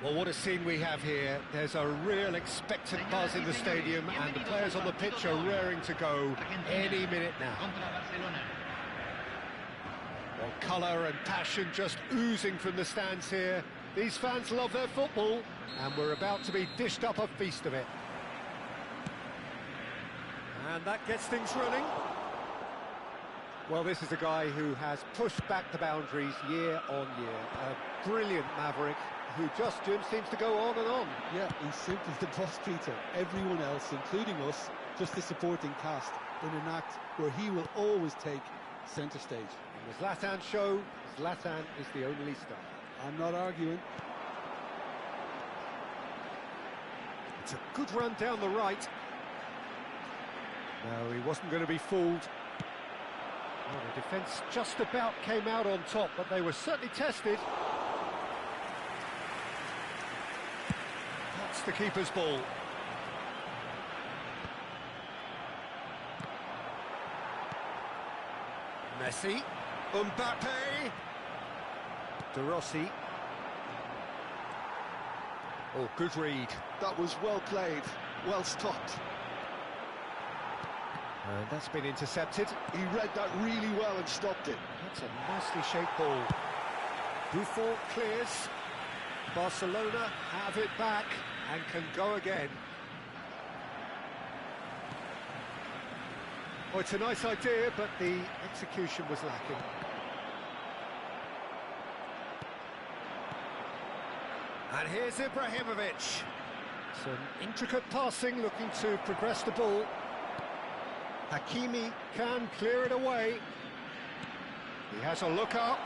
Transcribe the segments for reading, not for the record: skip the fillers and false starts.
Well, what a scene we have here. There's a real expectant buzz in the stadium, and the players on the pitch are raring to go any minute now. Well, colour and passion just oozing from the stands here. These fans love their football, and we're about to be dished up a feast of it. And that gets things running. Well, this is a guy who has pushed back the boundaries year on year. A brilliant maverick who just, Jim, seems to go on and on. Yeah, he's simply the boss, Peter. Everyone else, including us, just a supporting cast in an act where he will always take centre stage. In the Zlatan show, Zlatan is the only star. I'm not arguing. It's a good run down the right. No, he wasn't going to be fooled. Well, the defence just about came out on top, but they were certainly tested. That's the keeper's ball. Messi. Mbappe. De Rossi. Oh, good read. That was well played, well stopped. And that's been intercepted. He read that really well and stopped it. That's a nicely shaped ball. Buffon clears. Barcelona have it back and can go again. Oh, it's a nice idea, but the execution was lacking. And here's Ibrahimovic. Some intricate passing, looking to progress the ball. Hakimi can clear it away. He has a look up.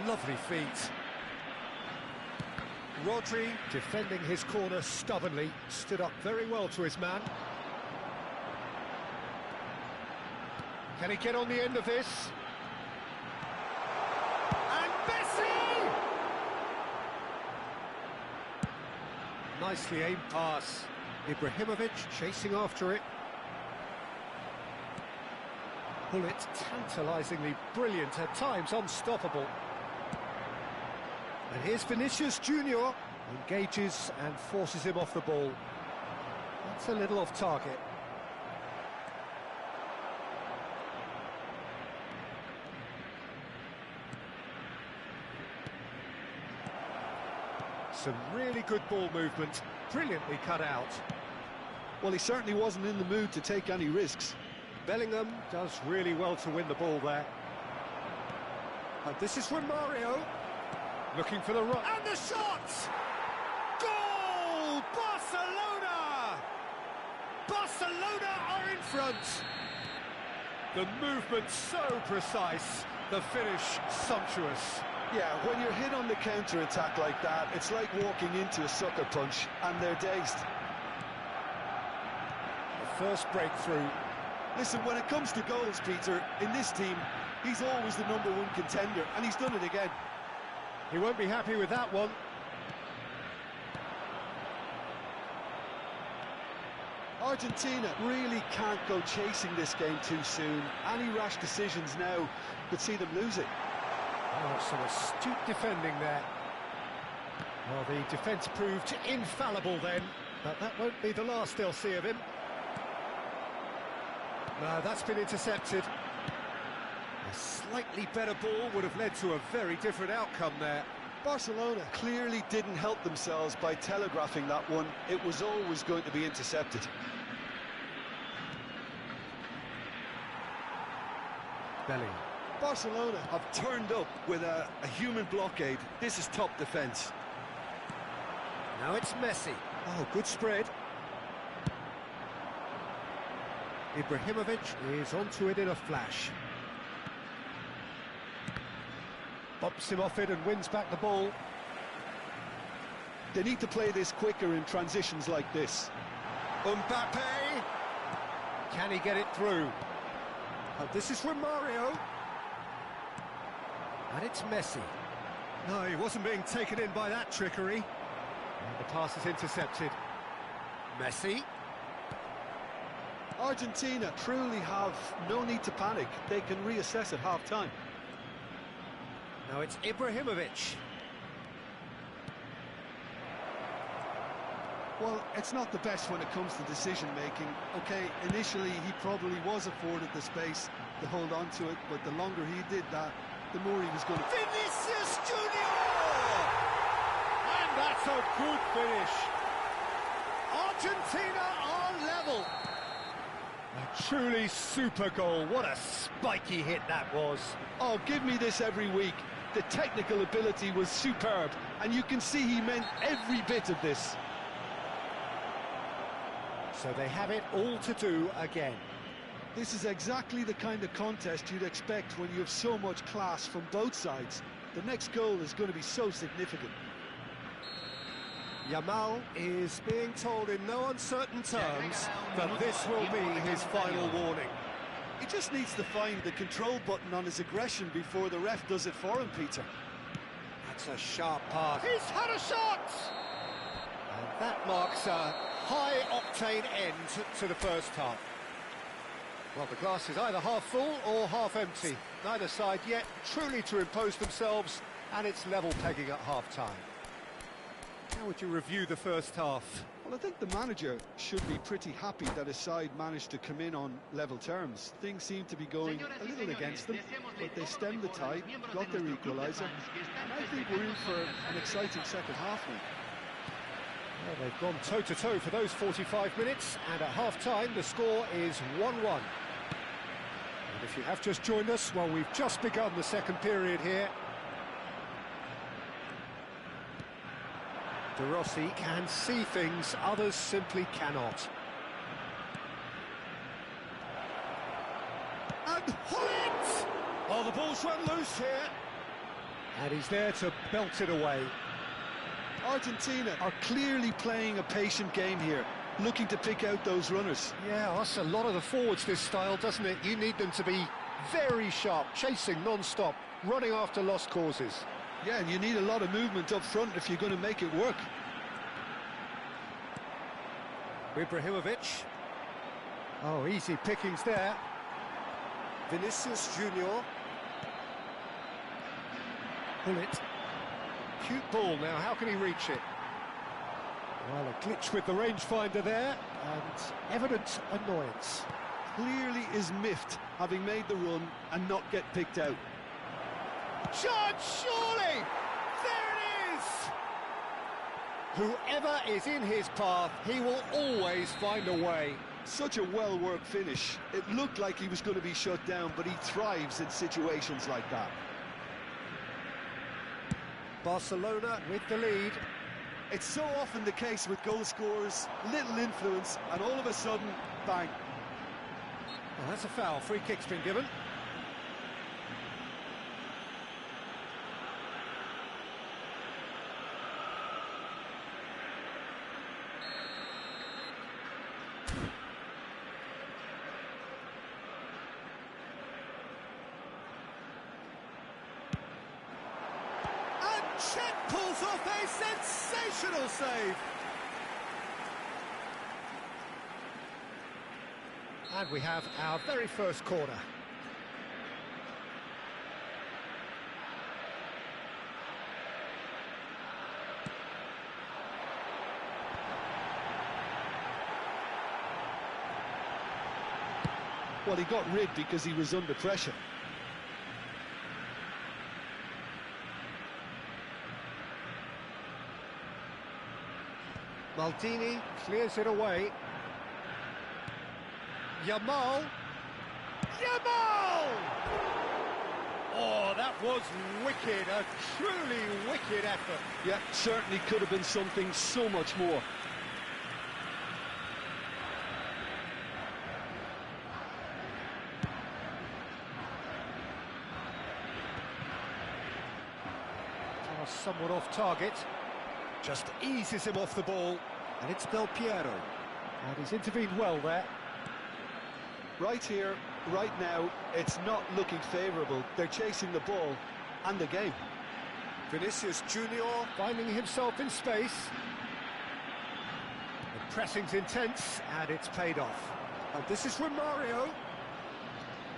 Lovely feet. Rodri, defending his corner stubbornly, stood up very well to his man. Can he get on the end of this? And Messi! Nicely aimed pass. Ibrahimovic chasing after it. Bullet tantalisingly brilliant, at times unstoppable. And here's Vinicius Junior, engages and forces him off the ball. That's a little off target. Some really good ball movement, brilliantly cut out. Well, he certainly wasn't in the mood to take any risks. Bellingham does really well to win the ball there. And this is Romario, looking for the run. And the shot! Goal! Barcelona! Barcelona are in front. The movement so precise, the finish sumptuous. Yeah, when you're hit on the counter-attack like that, it's like walking into a sucker punch, and they're dazed. The first breakthrough. Listen, when it comes to goals, Peter, in this team, he's always the #1 contender, and he's done it again. He won't be happy with that one. Argentina really can't go chasing this game too soon. Any rash decisions now could see them lose it. Oh, some astute defending there. Well, the defence proved infallible then, but that won't be the last they'll see of him. No, that's been intercepted. A slightly better ball would have led to a very different outcome there. Barcelona clearly didn't help themselves by telegraphing that one. It was always going to be intercepted. Bellingham. Barcelona have turned up with a human blockade. This is top defence. Now it's Messi. Oh, good spread. Ibrahimovic is onto it in a flash. Bumps him off it and wins back the ball. They need to play this quicker in transitions like this. Mbappe! Can he get it through? Oh, this is Romario. And it's Messi. No, he wasn't being taken in by that trickery. And the pass is intercepted. Messi. Argentina truly have no need to panic. They can reassess at half-time. Now it's Ibrahimovic. Well, it's not the best when it comes to decision-making. Okay, initially he probably was afforded the space to hold on to it, but the longer he did that, the more he was going to... Vinicius Junior! And that's a good finish. Argentina are level. A truly super goal. What a spiky hit that was. Oh, give me this every week. The technical ability was superb, and you can see he meant every bit of this. So they have it all to do again. This is exactly the kind of contest you'd expect when you have so much class from both sides. The next goal is going to be so significant. Yamal is being told in no uncertain terms that this will be his final warning. He just needs to find the control button on his aggression before the ref does it for him, Peter. That's a sharp pass. He's had a shot! And that marks a high-octane end to the first half. Well, the glass is either half full or half empty. Neither side yet truly to impose themselves, and it's level pegging at half-time. How would you review the first half? Well, I think the manager should be pretty happy that his side managed to come in on level terms. Things seem to be going a little against them, but they stemmed the tide, got their equaliser, and I think we're in for an exciting second half now. Well, they've gone toe-to-toe for those 45 minutes, and at half-time the score is 1-1. And if you have just joined us, well, we've just begun the second period here. De Rossi can see things others simply cannot. And Hullet! Oh, the ball's run loose here. And he's there to belt it away. Argentina are clearly playing a patient game here, looking to pick out those runners. Yeah, that's a lot of the forwards, this style, doesn't it? You need them to be very sharp, chasing non-stop, running after lost causes. Yeah, and you need a lot of movement up front if you're going to make it work. Ibrahimovic. Oh, easy pickings there. Vinicius Junior. Hullet. Cute ball now, how can he reach it? Well, a glitch with the rangefinder there, and evident annoyance. Clearly is miffed, having made the run and not get picked out. Shot, surely! There it is! Whoever is in his path, he will always find a way. Such a well-worked finish. It looked like he was going to be shut down, but he thrives in situations like that. Barcelona with the lead. It's so often the case with goal scorers, little influence, and all of a sudden, bang. Well, that's a foul. Free kick's been given. Chet pulls off a sensational save. And we have our very first corner. Well, he got rid because he was under pressure. Maldini clears it away. Yamal! Yamal! Oh, that was wicked, a truly wicked effort. Yeah, certainly could have been something so much more. Somewhat off target. Just eases him off the ball, and it's Del Piero. And he's intervened well there. Right here, right now, it's not looking favourable. They're chasing the ball and the game. Vinicius Junior finding himself in space. The pressing's intense, and it's paid off. And this is Romario.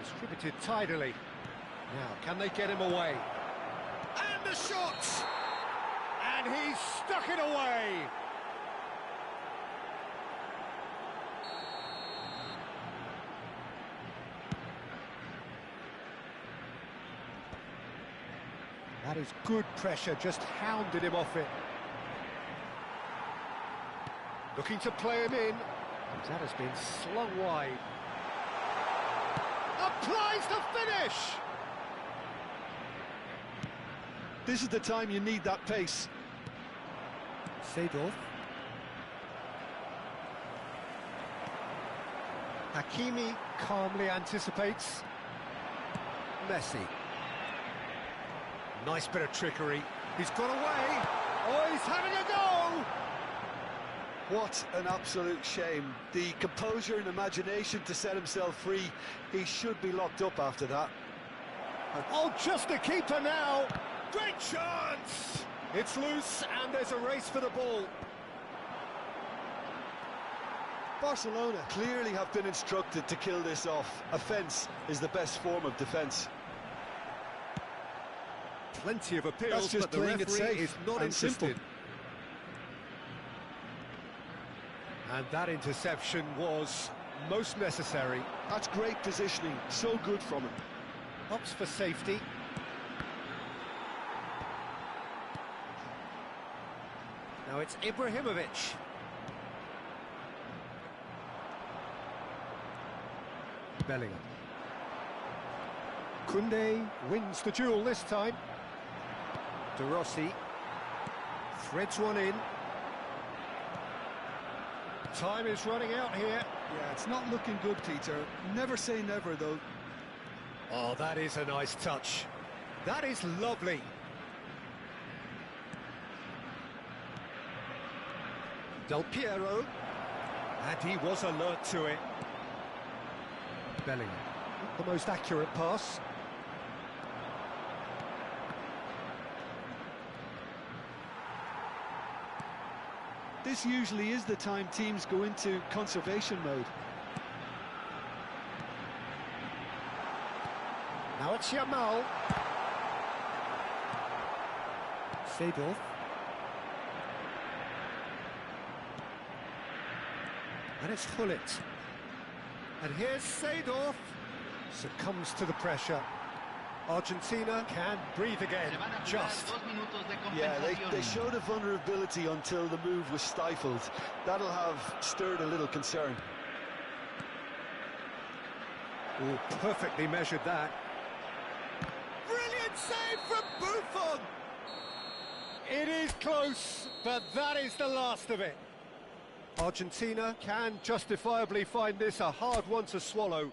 Distributed tidily. Now, can they get him away? And the shot! And he's stuck it away! That is good pressure, just hounded him off it. Looking to play him in. That has been slung wide. Applies the finish! This is the time you need that pace. Seedorf. Hakimi calmly anticipates. Messi. Nice bit of trickery. He's got away. Oh, he's having a go! What an absolute shame. The composure and imagination to set himself free. He should be locked up after that. Oh, just a keeper now. Great chance! It's loose and there's a race for the ball. Barcelona clearly have been instructed to kill this off. Offence is the best form of defence. Plenty of appeals, That's just but the playing it referee safe is not and interested. simple. And that interception was most necessary. That's great positioning, so good from him. Opts for safety. Now it's Ibrahimovic. Bellingham. Koundé wins the duel this time. De Rossi threads one in. Time is running out here. Yeah, it's not looking good, Peter. Never say never, though. Oh, that is a nice touch. That is lovely. Del Piero. And he was alert to it. Bellingham. Not the most accurate pass. This usually is the time teams go into conservation mode. Now it's Yamal. Seedorf. And it's Hullet. And here's Seedorf. Succumbs to the pressure. Argentina can breathe again, just. Yeah, they showed a vulnerability until the move was stifled. That'll have stirred a little concern. Oh, perfectly measured that. Brilliant save from Buffon! It is close, but that is the last of it. Argentina can justifiably find this a hard one to swallow.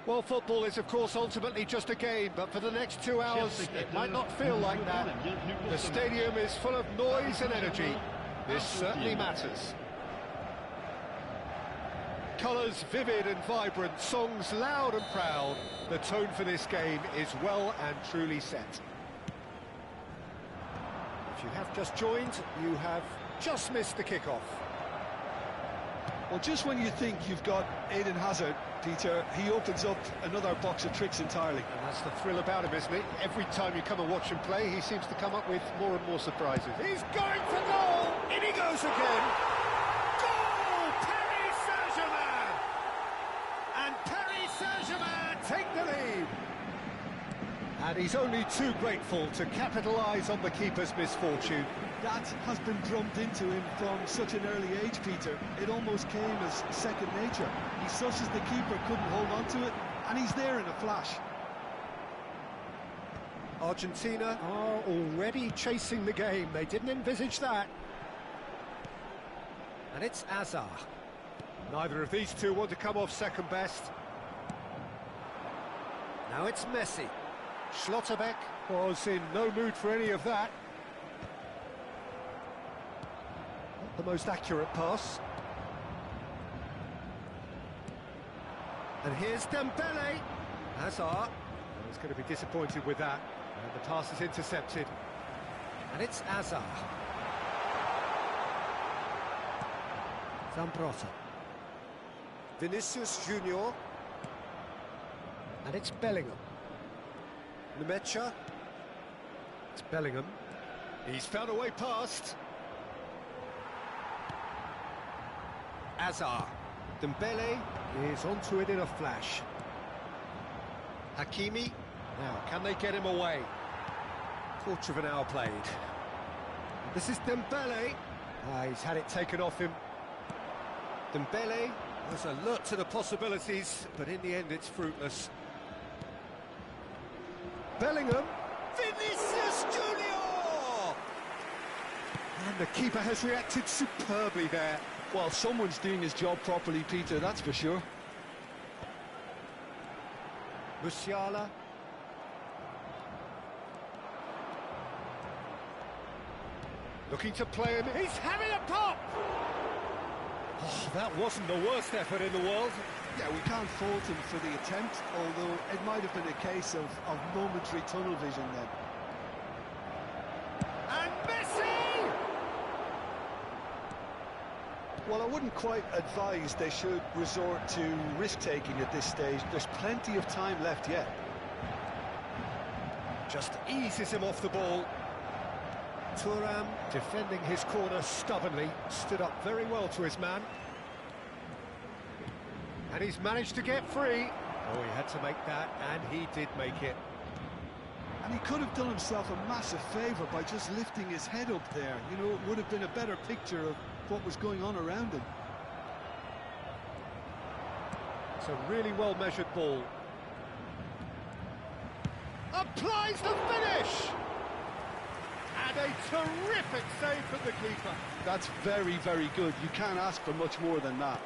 Well, football is, of course, ultimately just a game, but for the next 2 hours, it might not feel like that. The stadium is full of noise and energy. This certainly matters. Colours vivid and vibrant, songs loud and proud. The tone for this game is well and truly set. If you have just joined, you have just missed the kickoff. Well, just when you think you've got Eden Hazard, Peter, he opens up another box of tricks entirely. And that's the thrill about him, isn't it? Every time you come and watch him play, he seems to come up with more and more surprises. He's going for goal! In he goes again! Goal! Paris Saint-Germain! And Paris Saint-Germain take the lead! And he's only too grateful to capitalise on the keeper's misfortune. That has been drummed into him from such an early age, Peter. It almost came as second nature. He susses the keeper couldn't hold on to it, and he's there in a flash. Argentina are already chasing the game. They didn't envisage that. And it's Hazard. Neither of these two want to come off second best. Now it's Messi. Schlotterbeck was in no mood for any of that. Not the most accurate pass. And here's Dembele. Hazard. He's going to be disappointed with that. And the pass is intercepted. And it's Hazard. Zambrotta. Vinicius Junior. And it's Bellingham. Nemecha. It's Bellingham. He's found a way past. Hazard. Dembele is onto it in a flash. Hakimi. Now, can they get him away? Quarter of an hour played. This is Dembele. He's had it taken off him. Dembele was alert to the possibilities, but in the end it's fruitless. Bellingham. Vinicius Junior! And the keeper has reacted superbly there. Well, someone's doing his job properly, Peter, that's for sure. Musiala. Looking to play him. He's having a pop! Oh, that wasn't the worst effort in the world. Yeah, we can't fault him for the attempt, although it might have been a case of momentary tunnel vision then. And Messi! Well, I wouldn't quite advise they should resort to risk-taking at this stage. There's plenty of time left yet. Just eases him off the ball. Thuram, defending his corner stubbornly, stood up very well to his man. And he's managed to get free. Oh, he had to make that, and he did make it. And he could have done himself a massive favour by just lifting his head up there. You know, it would have been a better picture of what was going on around him. It's a really well-measured ball. Applies the finish! And a terrific save from the keeper. That's very, very good. You can't ask for much more than that.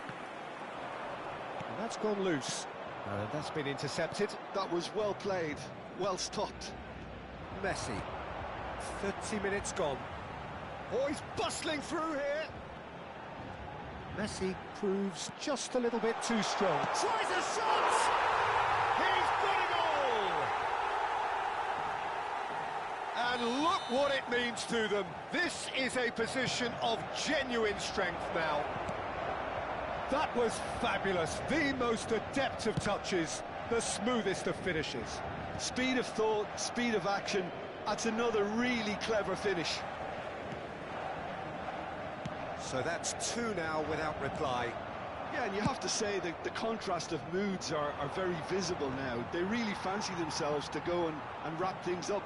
And that's gone loose. And that's been intercepted. That was well played, well stopped. Messi. 30 minutes gone. Oh, he's bustling through here. Messi proves just a little bit too strong. Tries a shot! He's got a goal! And look what it means to them. This is a position of genuine strength now. That was fabulous. The most adept of touches, the smoothest of finishes. Speed of thought, speed of action. That's another really clever finish. So that's two now without reply. Yeah, and you have to say that the contrast of moods are very visible now. They really fancy themselves to go and wrap things up.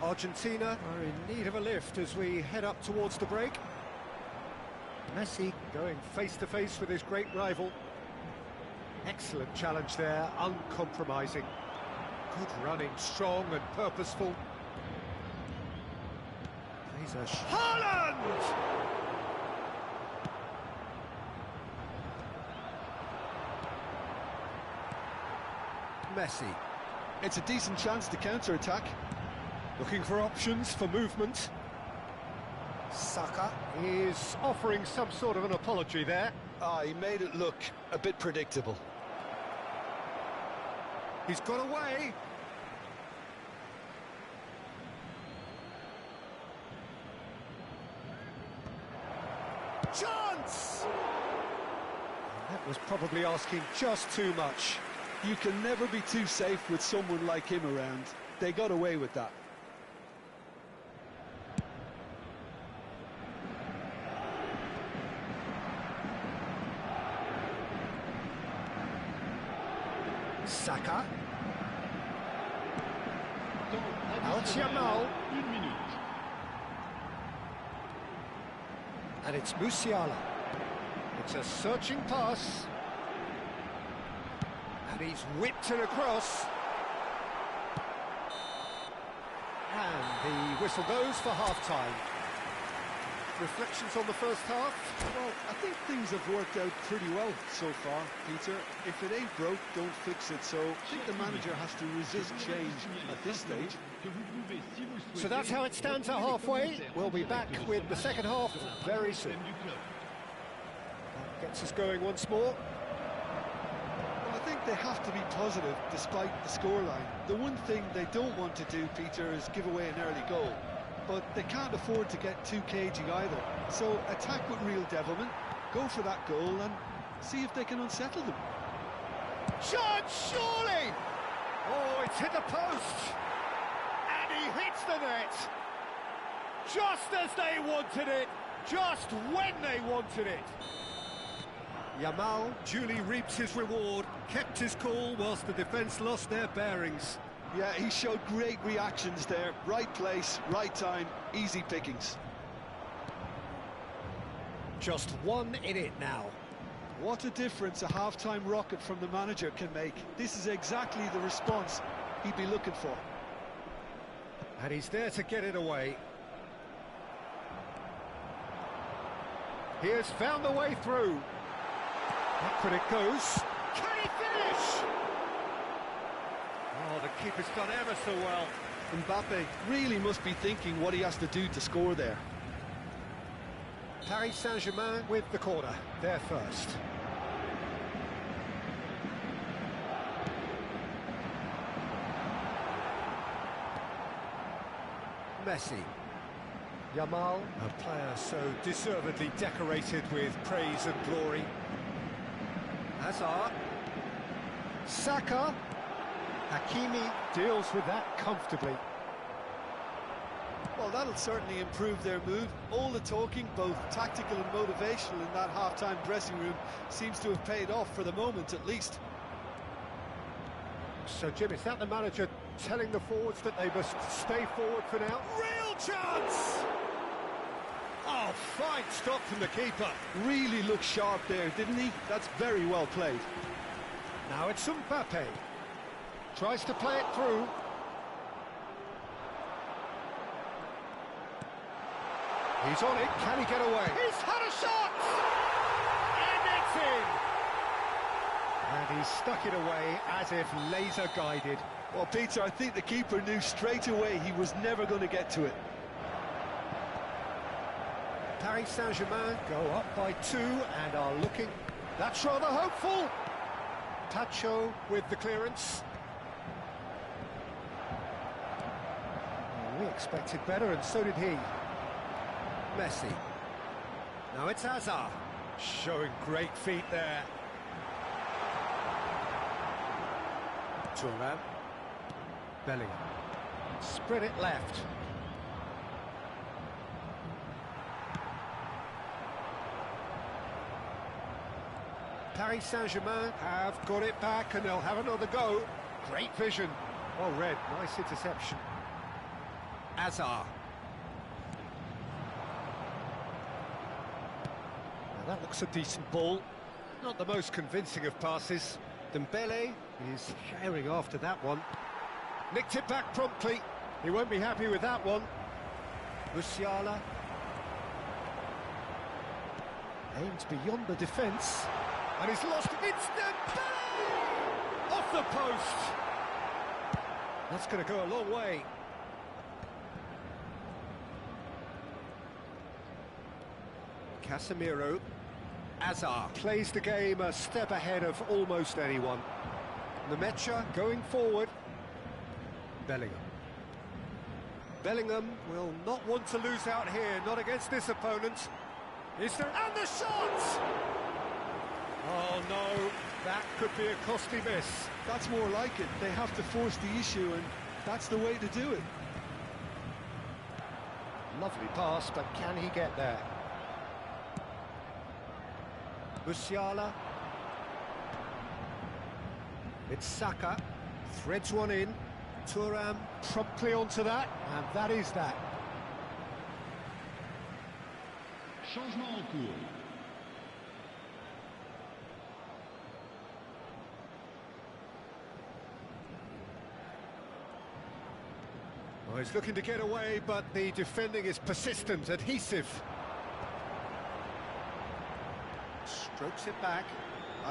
Argentina are in need of a lift as we head up towards the break. Messi going face-to-face with his great rival. Excellent challenge there, uncompromising. Good running, strong and purposeful. Haaland! Messi. It's a decent chance to counter-attack. Looking for options for movement. Saka is offering some sort of an apology there. He made it look a bit predictable. He's got away. Chance! That was probably asking just too much. You can never be too safe with someone like him around. They got away with that. Saka. Al-Jamal. And it's Musiala. It's a searching pass. And he's whipped it across. And the whistle goes for half-time. Reflections on the first half? Well, I think things have worked out pretty well so far, Peter. If it ain't broke, don't fix it. So I think the manager has to resist change at this stage. So that's how it stands at halfway. We'll be back with the second half very soon. That gets us going once more. Well, I think they have to be positive despite the scoreline. The one thing they don't want to do, Peter, is give away an early goal. But they can't afford to get too cagey either. So attack with real devilment, go for that goal and see if they can unsettle them. Shot, surely! Oh, it's hit the post! And he hits the net! Just as they wanted it, just when they wanted it. Yamal duly reaps his reward, kept his cool whilst the defence lost their bearings. Yeah, he showed great reactions there. Right place, right time, easy pickings. Just one in it now. What a difference a half-time rocket from the manager can make. This is exactly the response he'd be looking for. And he's there to get it away. He has found the way through. Back when it goes. Can he finish? Oh, the keeper's done ever so well. Mbappe really must be thinking what he has to do to score there. Paris Saint-Germain with the corner. They're first. Messi. Yamal, a player so deservedly decorated with praise and glory. Hazard. Saka. Hakimi deals with that comfortably. Well, that'll certainly improve their mood. All the talking, both tactical and motivational in that half-time dressing room, seems to have paid off for the moment at least. So, Jim, is that the manager telling the forwards that they must stay forward for now? Real chance! Oh, fine stop from the keeper. Really looked sharp there, didn't he? That's very well played. Now it's Mbappe. Tries to play it through. He's on it. Can he get away? He's had a shot! And it's in! And he's stuck it away as if laser guided. Well, Peter, I think the keeper knew straight away he was never going to get to it. Paris Saint-Germain go up by 2 and are looking... That's rather hopeful! Tacho with the clearance. We expected better, and so did he. Messi. Now it's Hazard. Showing great feet there. Thuram. Bellingham. Spread it left. Paris Saint-Germain have got it back and they'll have another go. Great vision. Well read, nice interception. Hazard. Now that looks a decent ball. Not the most convincing of passes. Dembele is sharing after that one. Nicked it back promptly. He won't be happy with that one. Musiala. Aims beyond the defence. And he's lost it. It's Dembele! Off the post. That's going to go a long way. Casemiro. Azar plays the game a step ahead of almost anyone. Nemecha going forward. Bellingham. Bellingham will not want to lose out here, not against this opponent. Is there... And the shot! Oh no, that could be a costly miss. That's more like it. They have to force the issue, and that's the way to do it. Lovely pass, but can he get there? Musiala. It's Saka. Threads one in. Thuram promptly onto that, and that is that. Changement en cours. Well, he's looking to get away, but the defending is persistent, adhesive. Strokes it back.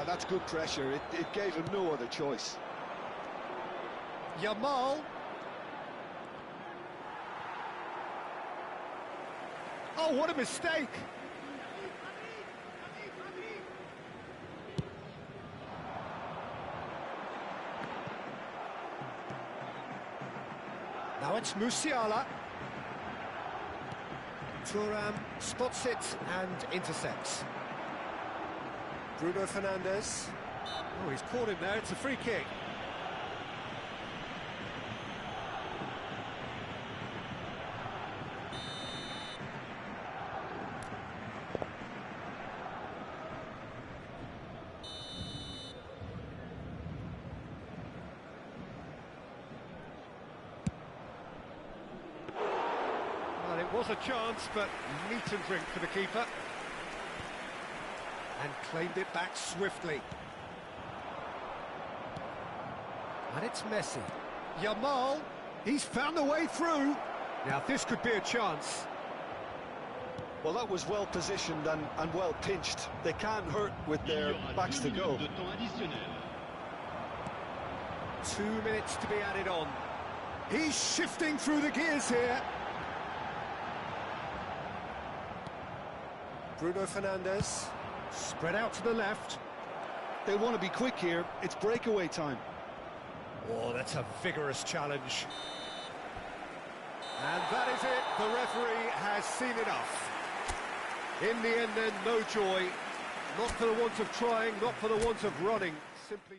That's good pressure. It gave him no other choice. Yamal. Oh, what a mistake! Now it's Musiala. Thuram spots it and intercepts. Bruno Fernandes. Oh, he's caught him there. It's a free kick. Well, it was a chance, but meat and drink for the keeper. And claimed it back swiftly. And it's Messi. Yamal, he's found a way through. Now this could be a chance. Well, that was well positioned and well pinched. They can't hurt with their backs to go. 2 minutes to be added on. He's shifting through the gears here. Bruno Fernandes. Spread out to the left. They want to be quick here. It's breakaway time. Oh, that's a vigorous challenge. And that is it. The referee has seen enough. In the end, then, no joy. Not for the want of trying, not for the want of running. Simply...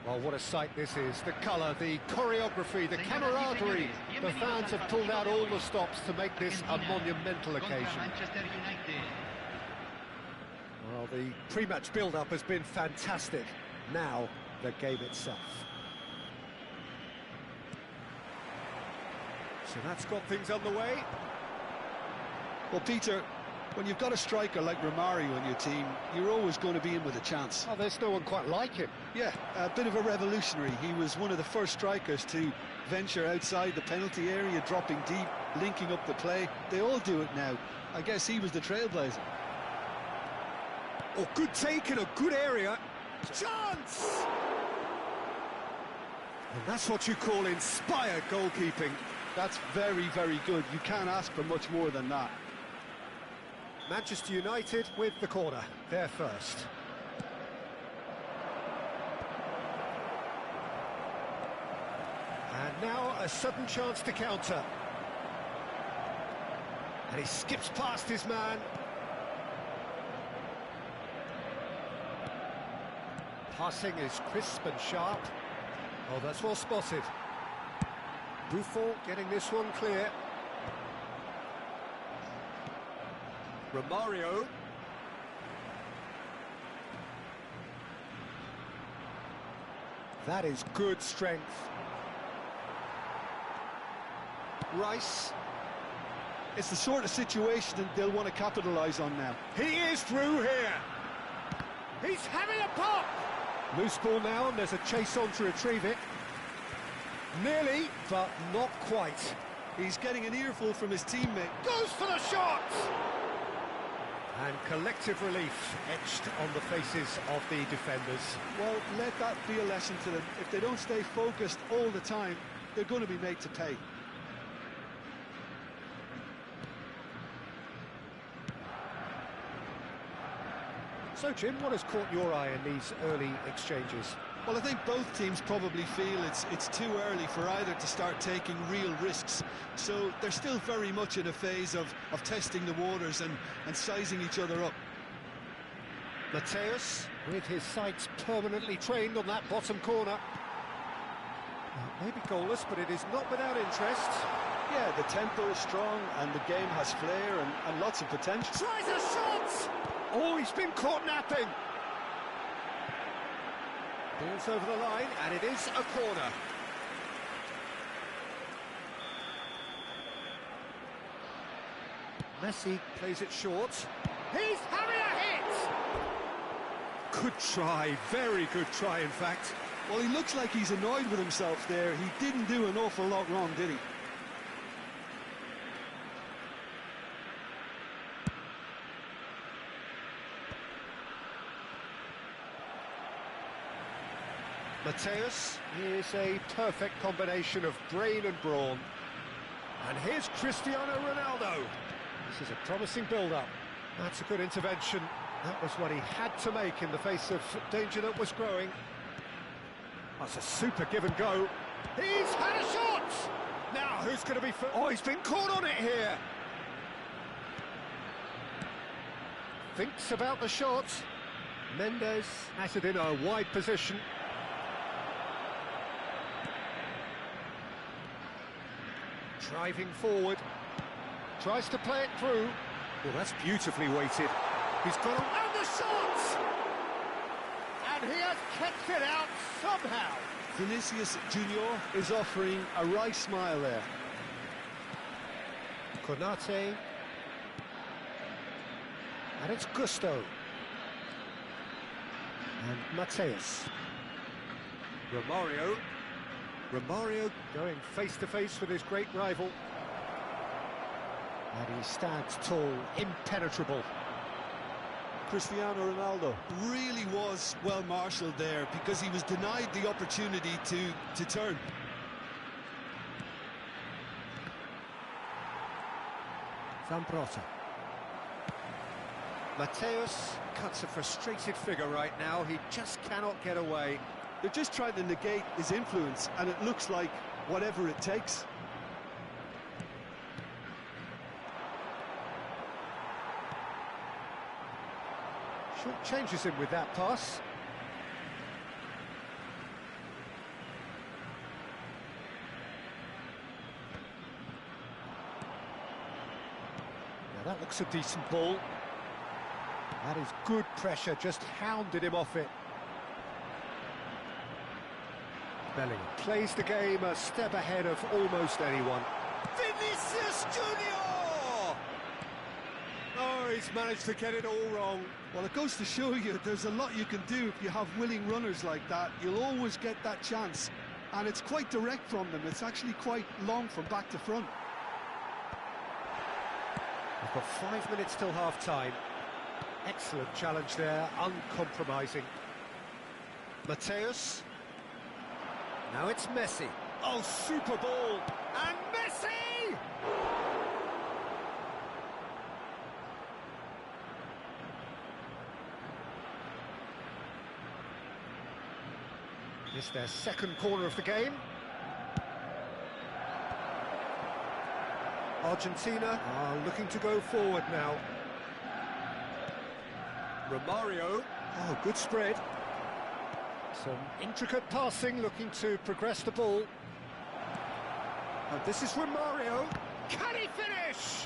Well, what a sight this is. The colour, the choreography, the camaraderie. The fans have pulled out all the stops to make this a monumental occasion. Well, the pre-match build-up has been fantastic. Now, the game itself. So that's got things underway. Well, Peter, when you've got a striker like Romario in your team, you're always going to be in with a chance. Oh, there's no one quite like him. Yeah, a bit of a revolutionary. He was one of the first strikers to venture outside the penalty area, dropping deep, linking up the play. They all do it now. I guess he was the trailblazer. Oh, good take in a good area. Chance! And that's what you call inspired goalkeeping. That's very, very good. You can't ask for much more than that. Manchester United with the corner. They're first. And now a sudden chance to counter. And he skips past his man. Passing is crisp and sharp. Oh, that's well spotted. Buffon getting this one clear. Romario. That is good strength. Rice. It's the sort of situation that they'll want to capitalise on now. He is through here. He's having a pop. Loose ball now, and there's a chase on to retrieve it. Nearly, but not quite. He's getting an earful from his teammate. Goes for the shot! And collective relief etched on the faces of the defenders. Well, let that be a lesson to them. If they don't stay focused all the time, they're going to be made to pay. So, Jim, what has caught your eye in these early exchanges? Well, I think both teams probably feel it's too early for either to start taking real risks. So they're still very much in a phase of testing the waters and sizing each other up. Mateus, with his sights permanently trained on that bottom corner. Maybe goalless, but it is not without interest. Yeah, the tempo is strong and the game has flair and lots of potential. Tries a shot! Oh, he's been caught napping. Ball's over the line, and it is a corner. Messi plays it short. He's having a hit! Good try, very good try, in fact. Well, he looks like he's annoyed with himself there. He didn't do an awful lot wrong, did he? Mateus is a perfect combination of brain and brawn. And here's Cristiano Ronaldo. This is a promising build-up. That's a good intervention. That was what he had to make in the face of danger that was growing. That's a super give and go. He's had a shot! Now, who's going to be... Oh, he's been caught on it here. Thinks about the shot. Mendes has it in a wide position. Driving forward, tries to play it through. Well, that's beautifully weighted. He's got around the shot! And he has kept it out somehow. Vinicius Junior is offering a wry smile there. Konate. And it's Gusto. And Mateus. Romario. Romario going face-to-face with his great rival. And he stands tall, impenetrable. Cristiano Ronaldo really was well marshalled there because he was denied the opportunity to turn. Zambrota. Mateus cuts a frustrated figure right now. He just cannot get away. They're just trying to negate his influence, and it looks like whatever it takes. Short changes him with that pass. Now that looks a decent ball. That is good pressure, just hounded him off it. Bellingham plays the game a step ahead of almost anyone. Vinicius Junior! Oh, he's managed to get it all wrong. Well, it goes to show you there's a lot you can do if you have willing runners like that. You'll always get that chance. And it's quite direct from them. It's actually quite long from back to front. We've got 5 minutes till half-time. Excellent challenge there, uncompromising. Mateus. Now it's Messi. Oh, super ball! And Messi! It's their second corner of the game. Argentina are looking to go forward now. Romario. Oh, good spread. Some intricate passing, looking to progress the ball. And this is Romario. Can he finish?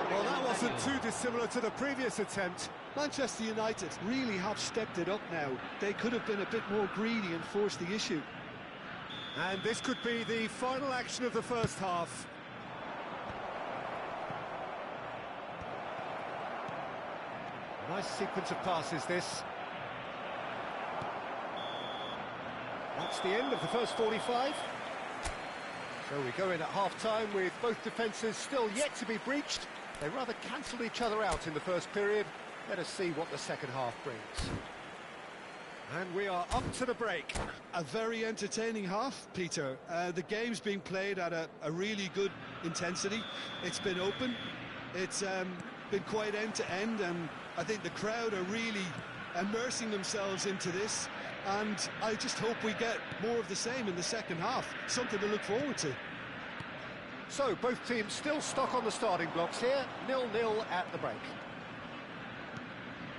Well, that wasn't too dissimilar to the previous attempt. Manchester United really have stepped it up now. They could have been a bit more greedy and forced the issue. And this could be the final action of the first half. Nice sequence of passes, this. That's the end of the first 45. So we go in at half-time with both defences still yet to be breached. They rather cancelled each other out in the first period. Let us see what the second half brings. And we are up to the break. A very entertaining half, Peter. The game's being played at a really good intensity. It's been open. It's been quite end-to-end, and I think the crowd are really immersing themselves into this. And I just hope we get more of the same in the second half. Something to look forward to. So, both teams still stuck on the starting blocks here. 0-0 at the break.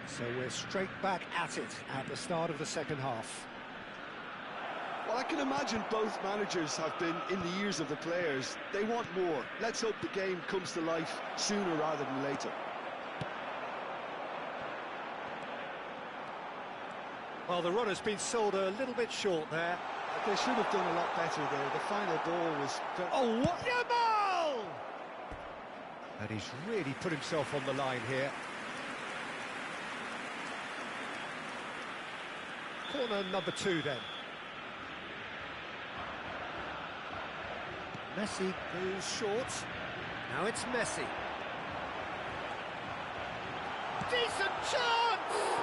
So we're straight back at it at the start of the second half. Well, I can imagine both managers have been in the ears of the players. They want more. Let's hope the game comes to life sooner rather than later. Well, the runner's been sold a little bit short there. They should have done a lot better there. The final ball was... Oh, what a ball! And he's really put himself on the line here. Corner number 2 then. Messi goes short. Now it's Messi. Decent chance!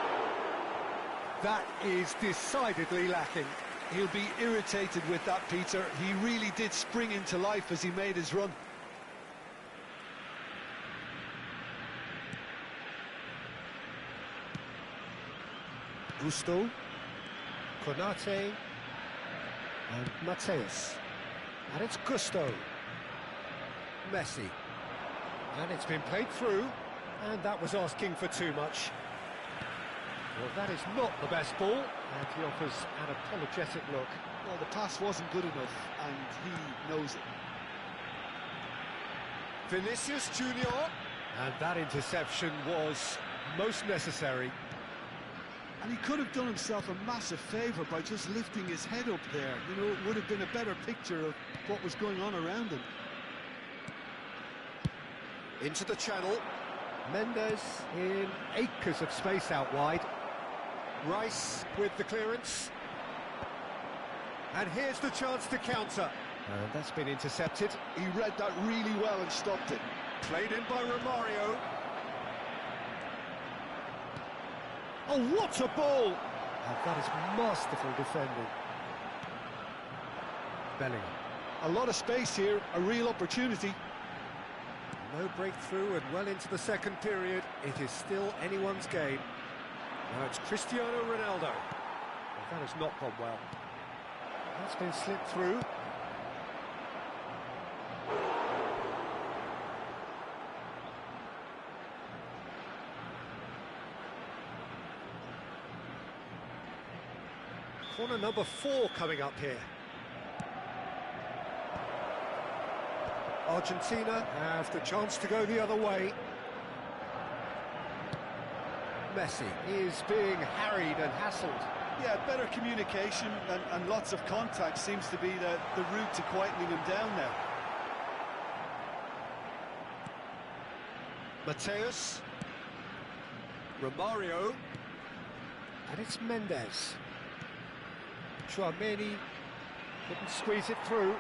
That is decidedly lacking. He'll be irritated with that, Peter. He really did spring into life as he made his run. Gusto. Konate. And Mateus. And it's Gusto. Messi. And it's been played through. And that was asking for too much. Well, that is not the best ball, and he offers an apologetic look. Well, the pass wasn't good enough, and he knows it. Vinicius Junior. And that interception was most necessary. And he could have done himself a massive favour by just lifting his head up there. You know, it would have been a better picture of what was going on around him. Into the channel. Mendes in acres of space out wide. Rice with the clearance. And here's the chance to counter. And that's been intercepted. He read that really well and stopped it. Played in by Romario. Oh, what a ball! And that is masterful defending. Bellingham. A lot of space here, a real opportunity. No breakthrough and well into the second period. It is still anyone's game. Now it's Cristiano Ronaldo. Well, that has not gone well. That's been slipped through. Corner number 4 coming up here. Argentina have the chance to go the other way. Messi is being harried and hassled. Yeah, better communication and lots of contact seems to be the route to quietening him down now. Mateus. Romario. And it's Mendes. Chouameni couldn't squeeze it through.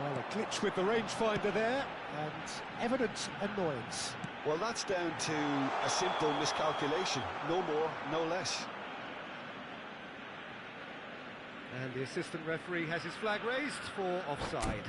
Well, a glitch with the rangefinder there, and evident annoyance. Well, that's down to a simple miscalculation. No more, no less. And the assistant referee has his flag raised for offside.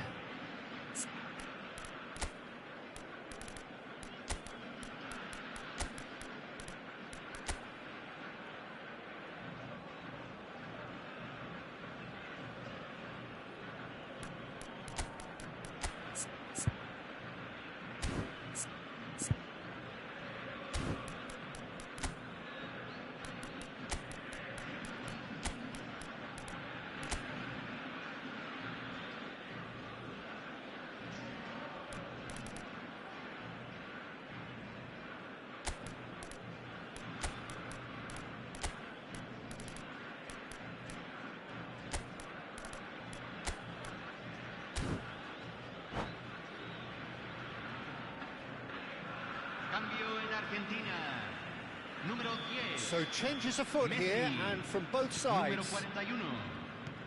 So changes afoot here, and from both sides.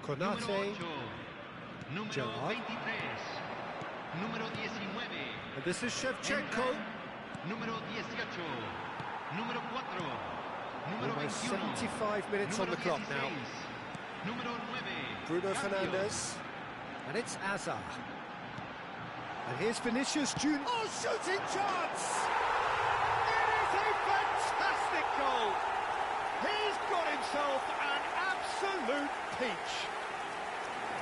Konate, Gerard, and this is Shevchenko. Almost 75 minutes on the clock now. Bruno Fernandes, and it's Azar. And here's Vinicius Junior. Oh, shooting chance! It is a fantastic goal! He's got himself an absolute peach.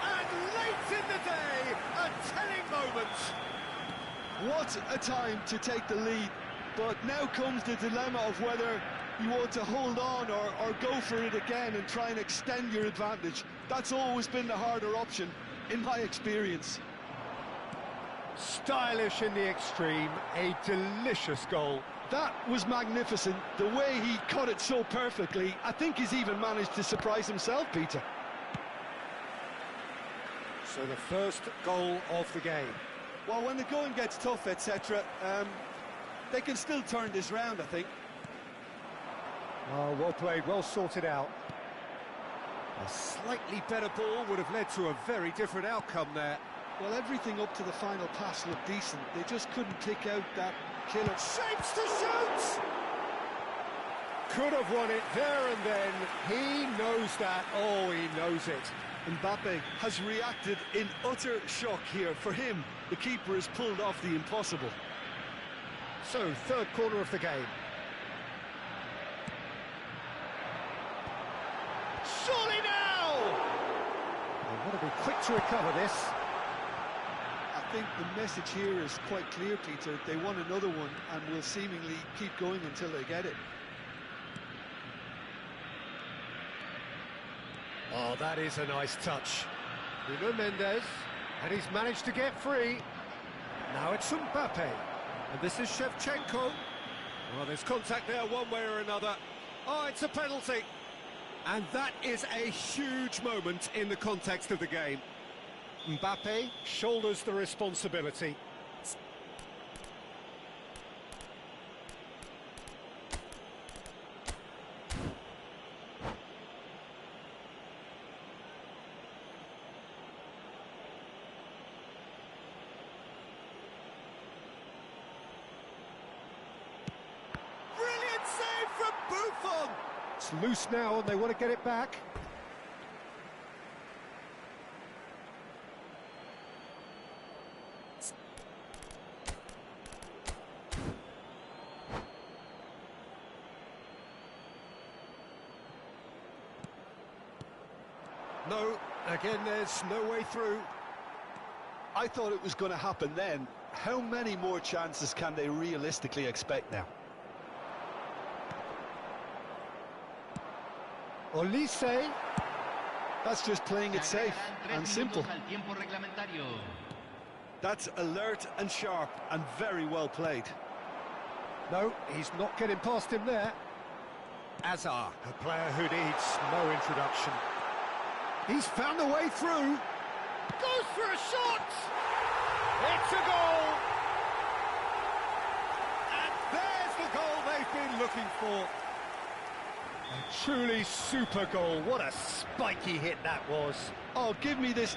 And late in the day, a telling moment. What a time to take the lead. But now comes the dilemma of whether you want to hold on or go for it again and try and extend your advantage. That's always been the harder option, in my experience. Stylish in the extreme, a delicious goal. That was magnificent. The way he cut it so perfectly, I think he's even managed to surprise himself, Peter. So the first goal of the game. Well, when the going gets tough, etc., they can still turn this round, I think. Oh, well played, well sorted out. A slightly better ball would have led to a very different outcome there. Well, everything up to the final pass looked decent. They just couldn't pick out that killer. Shapes to shoot! Could have won it there and then. He knows that. Oh, he knows it. Mbappe has reacted in utter shock here. For him, the keeper has pulled off the impossible. So, third corner of the game. Surely now! They want to be quick to recover this. I think the message here is quite clear, Peter. They want another one and will seemingly keep going until they get it. Oh, that is a nice touch. Bruno Mendes, and he's managed to get free. Now it's Mbappe, and this is Shevchenko. Well, there's contact there one way or another. Oh, it's a penalty. And that is a huge moment in the context of the game. Mbappe shoulders the responsibility. Brilliant save from Buffon! It's loose now and they want to get it back. No, again, there's no way through. I thought it was going to happen then. How many more chances can they realistically expect now? Olise. That's just playing it safe and simple. That's alert and sharp and very well played. No, he's not getting past him there. Azar, a player who needs no introduction. He's found a way through. Goes for a shot! It's a goal! And there's the goal they've been looking for. A truly super goal. What a spiky hit that was. Oh, give me this.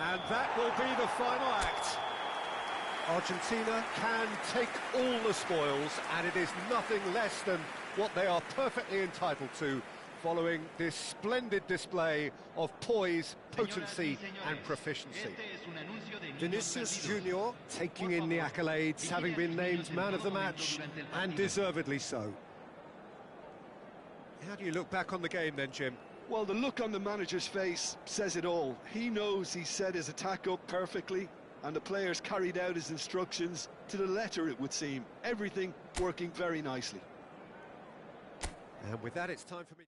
And that will be the final act. Argentina can take all the spoils, and it is nothing less than what they are perfectly entitled to, following this splendid display of poise, potency and proficiency. Vinicius Junior taking in the accolades, having been named man of the match, and deservedly so. How do you look back on the game then, Jim? Well, the look on the manager's face says it all. He knows he set his attack up perfectly, and the players carried out his instructions to the letter, it would seem. Everything working very nicely. And with that, it's time for me...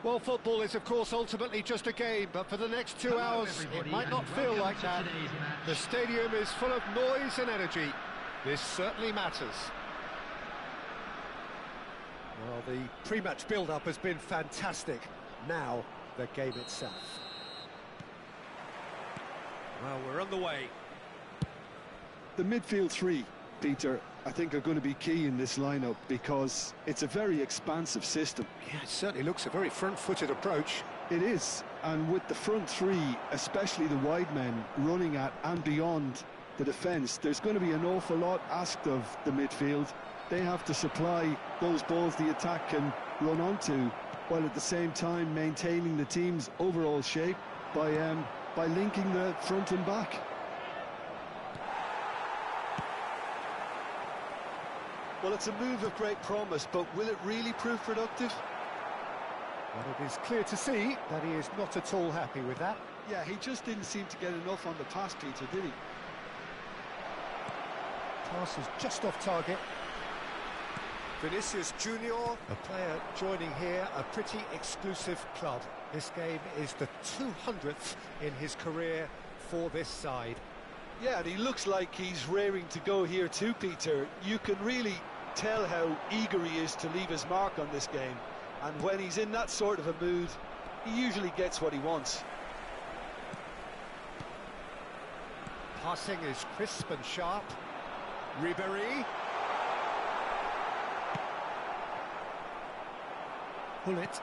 Well, football is, of course, ultimately just a game, but for the next 2 hours, it might not feel like that. The stadium is full of noise and energy. This certainly matters. Well, the pre-match build-up has been fantastic. Now, the game itself. Well, we're on the way. The midfield three, Peter, I think are going to be key in this lineup because it's a very expansive system. Yeah, it certainly looks a very front-footed approach. It is, and with the front three, especially the wide men, running at and beyond the defence, there's going to be an awful lot asked of the midfield. They have to supply those balls the attack can run onto, while at the same time maintaining the team's overall shape by linking the front and back. Well, it's a move of great promise, but will it really prove productive? Well, it is clear to see that he is not at all happy with that. Yeah, he just didn't seem to get enough on the pass, Peter, did he? Pass is just off target. Vinicius Junior, a player joining here a pretty exclusive club. This game is the 200th in his career for this side. Yeah, and he looks like he's raring to go here too, Peter. You can really tell how eager he is to leave his mark on this game. And when he's in that sort of a mood, he usually gets what he wants. Passing is crisp and sharp. Ribéry. Hullet.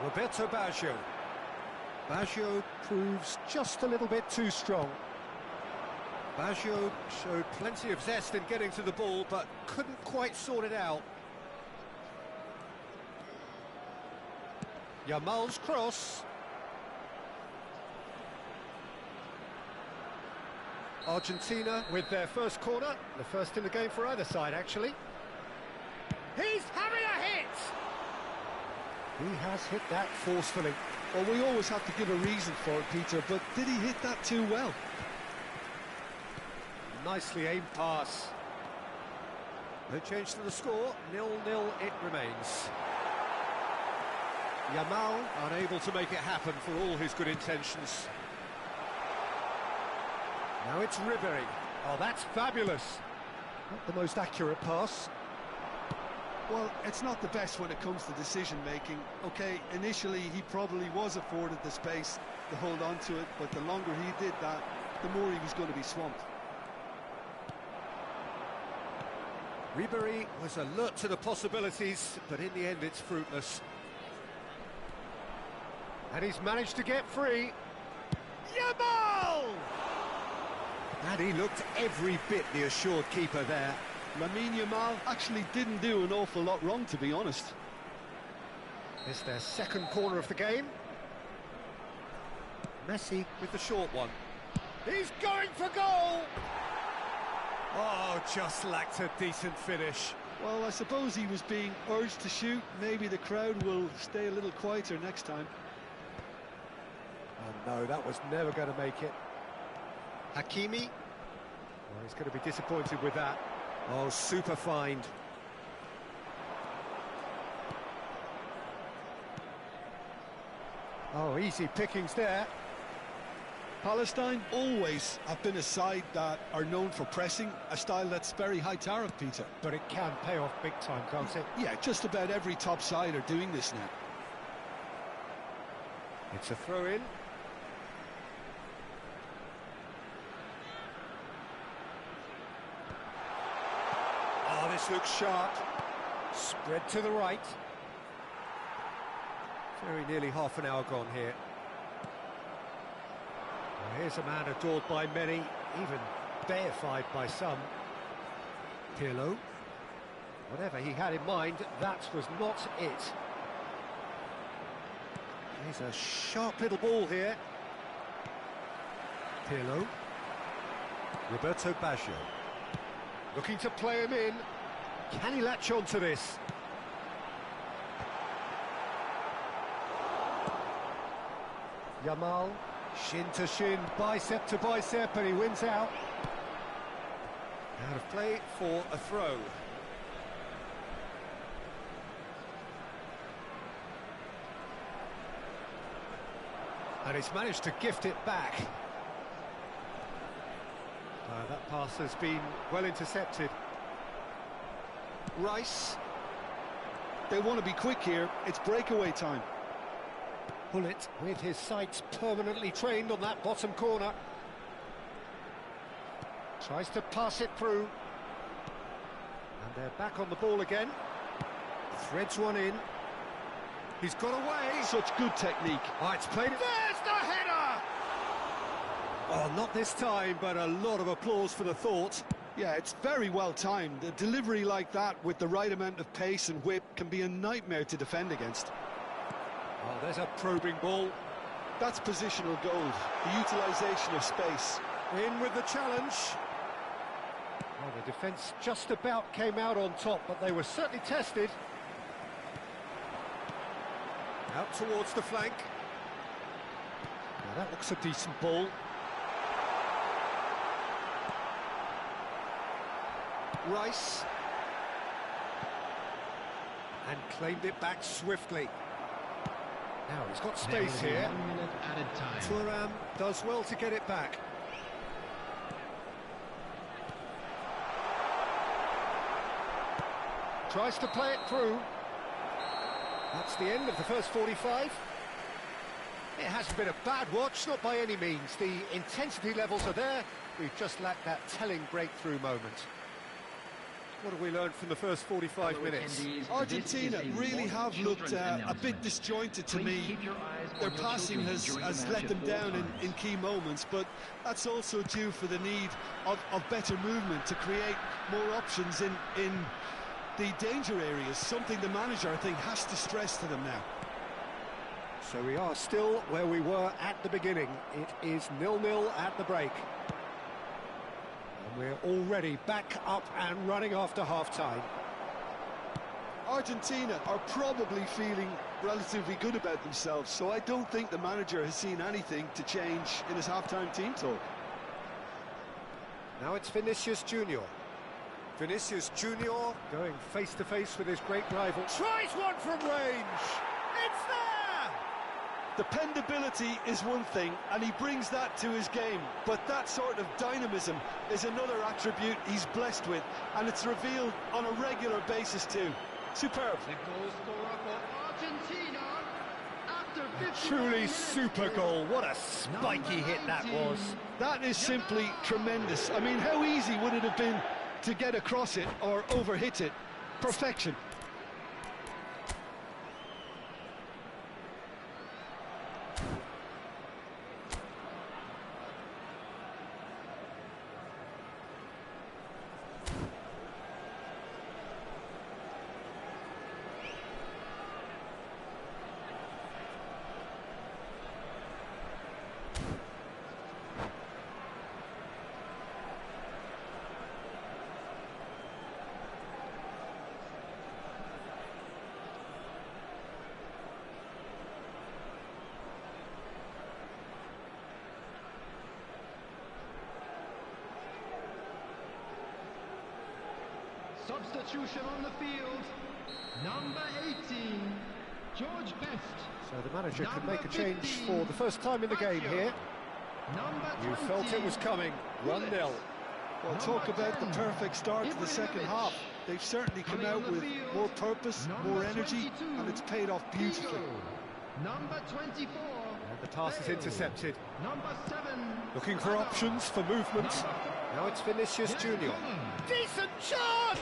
Roberto Baggio. Baggio proves just a little bit too strong. Baggio showed plenty of zest in getting to the ball, but couldn't quite sort it out. Yamal's cross. Argentina with their first corner, the first in the game for either side, actually. He's having a hit! He has hit that forcefully. Well, we always have to give a reason for it, Peter, but did he hit that too well? Nicely aimed pass. No change to the score, 0-0 it remains. Yamal unable to make it happen for all his good intentions. Now it's Ribéry. Oh, that's fabulous. Not the most accurate pass. Well, it's not the best when it comes to decision-making. OK, initially he probably was afforded the space to hold on to it, but the longer he did that, the more he was going to be swamped. Ribéry was alert to the possibilities, but in the end it's fruitless. And he's managed to get free. Yamal! And he looked every bit the assured keeper there. Yamal actually didn't do an awful lot wrong, to be honest. It's their second corner of the game. Messi with the short one. He's going for goal! Oh, just lacked a decent finish. Well, I suppose he was being urged to shoot. Maybe the crowd will stay a little quieter next time. Oh no, that was never going to make it. Hakimi. Well, he's going to be disappointed with that. Oh, super find. Oh, easy pickings there. Palestine always have been a side that are known for pressing, a style that's very high tariff, Peter. But it can pay off big time, can't it? Yeah, just about every top side are doing this now. It's a throw-in. Oh, this looks sharp. Spread to the right. Very nearly half an hour gone here. Well, here's a man adored by many, even deified by some. Pirlo. Whatever he had in mind, that was not it. Here's a sharp little ball here. Pirlo. Roberto Baggio. Looking to play him in. Can he latch on to this? Yamal, shin to shin, bicep to bicep, and he wins out. Out of play for a throw. And he's managed to gift it back. That pass has been well intercepted. Rice. They want to be quick here. It's breakaway time. Bullet with his sights permanently trained on that bottom corner. Tries to pass it through. And they're back on the ball again. Threads one in. He's got away. Such good technique. Oh, it's played. There's the header! Oh, not this time, but a lot of applause for the thought. Yeah, it's very well timed. A delivery like that with the right amount of pace and whip can be a nightmare to defend against. Oh, there's a probing ball. That's positional gold, the utilisation of space. In with the challenge. Well, the defence just about came out on top, but they were certainly tested. Out towards the flank. Now that looks a decent ball. Rice. And claimed it back swiftly. Now he's got space here. 1 minute added time. Thuram does well to get it back. Tries to play it through. That's the end of the first 45. It hasn't been a bad watch, not by any means. The intensity levels are there. We've just lacked that telling breakthrough moment. What have we learned from the first 45 minutes? Argentina really have looked a bit disjointed to me. Their passing has let them down in key moments, but that's also due for the need of better movement to create more options in the danger areas, something the manager, I think, has to stress to them now. So we are still where we were at the beginning. It is 0-0 at the break. And we're already back up and running after half-time. Argentina are probably feeling relatively good about themselves, so I don't think the manager has seen anything to change in his half-time team talk. Now it's Vinicius Junior. Vinicius Junior going face-to-face with his great rival. Tries one from range! It's there! Dependability is one thing, and he brings that to his game, but that sort of dynamism is another attribute he's blessed with, and it's revealed on a regular basis too. Superb. The goal scorer for Argentina after 50 Truly minutes. super goal. What a spiky hit that was. That is simply tremendous. I mean, how easy would it have been to get across it or overhit it? Perfection. Substitution on the field. Number 18, George Best. So the manager can Number make a change 15, for the first time in the game here. Number You 20, felt it was coming. 1-0. Well, talk about the perfect start to the second half. They've certainly come out with more purpose, more energy, and it's paid off beautifully. Number 24. And the pass is intercepted. Number 7. Looking for options for movement. Now it's Vinicius Junior. Decent chance!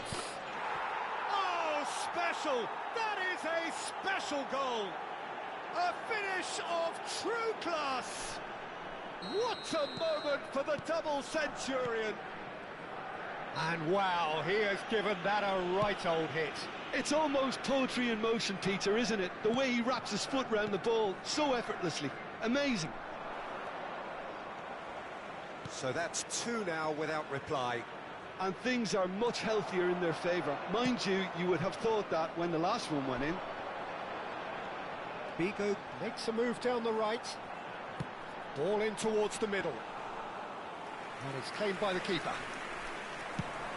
Oh, special! That is a special goal! A finish of true class! What a moment for the double centurion! And wow, he has given that a right old hit. It's almost poetry in motion, Peter, isn't it? The way he wraps his foot round the ball so effortlessly. Amazing. So that's 2 now without reply. And things are much healthier in their favour. Mind you, you would have thought that when the last one went in. Bigo makes a move down the right. Ball in towards the middle. And it's claimed by the keeper.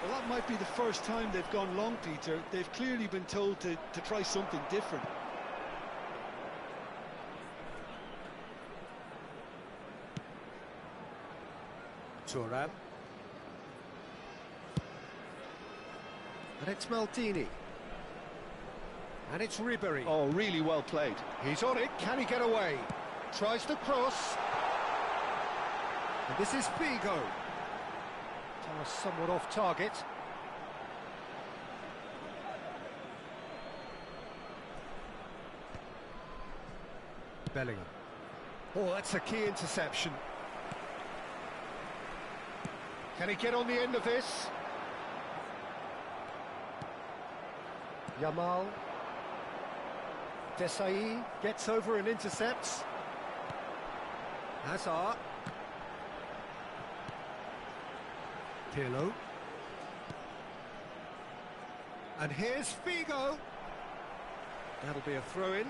Well, that might be the first time they've gone long, Peter. They've clearly been told to try something different. Thuram. And it's Maldini. And it's Ribery. Oh, really well played. He's on it. Can he get away? Tries the cross. And this is Figo. Somewhat off target. Bellingham. Oh, that's a key interception. Can he get on the end of this? Yamal. Desai gets over and intercepts. Hazard. Pirlo. And here's Figo. That'll be a throw-in.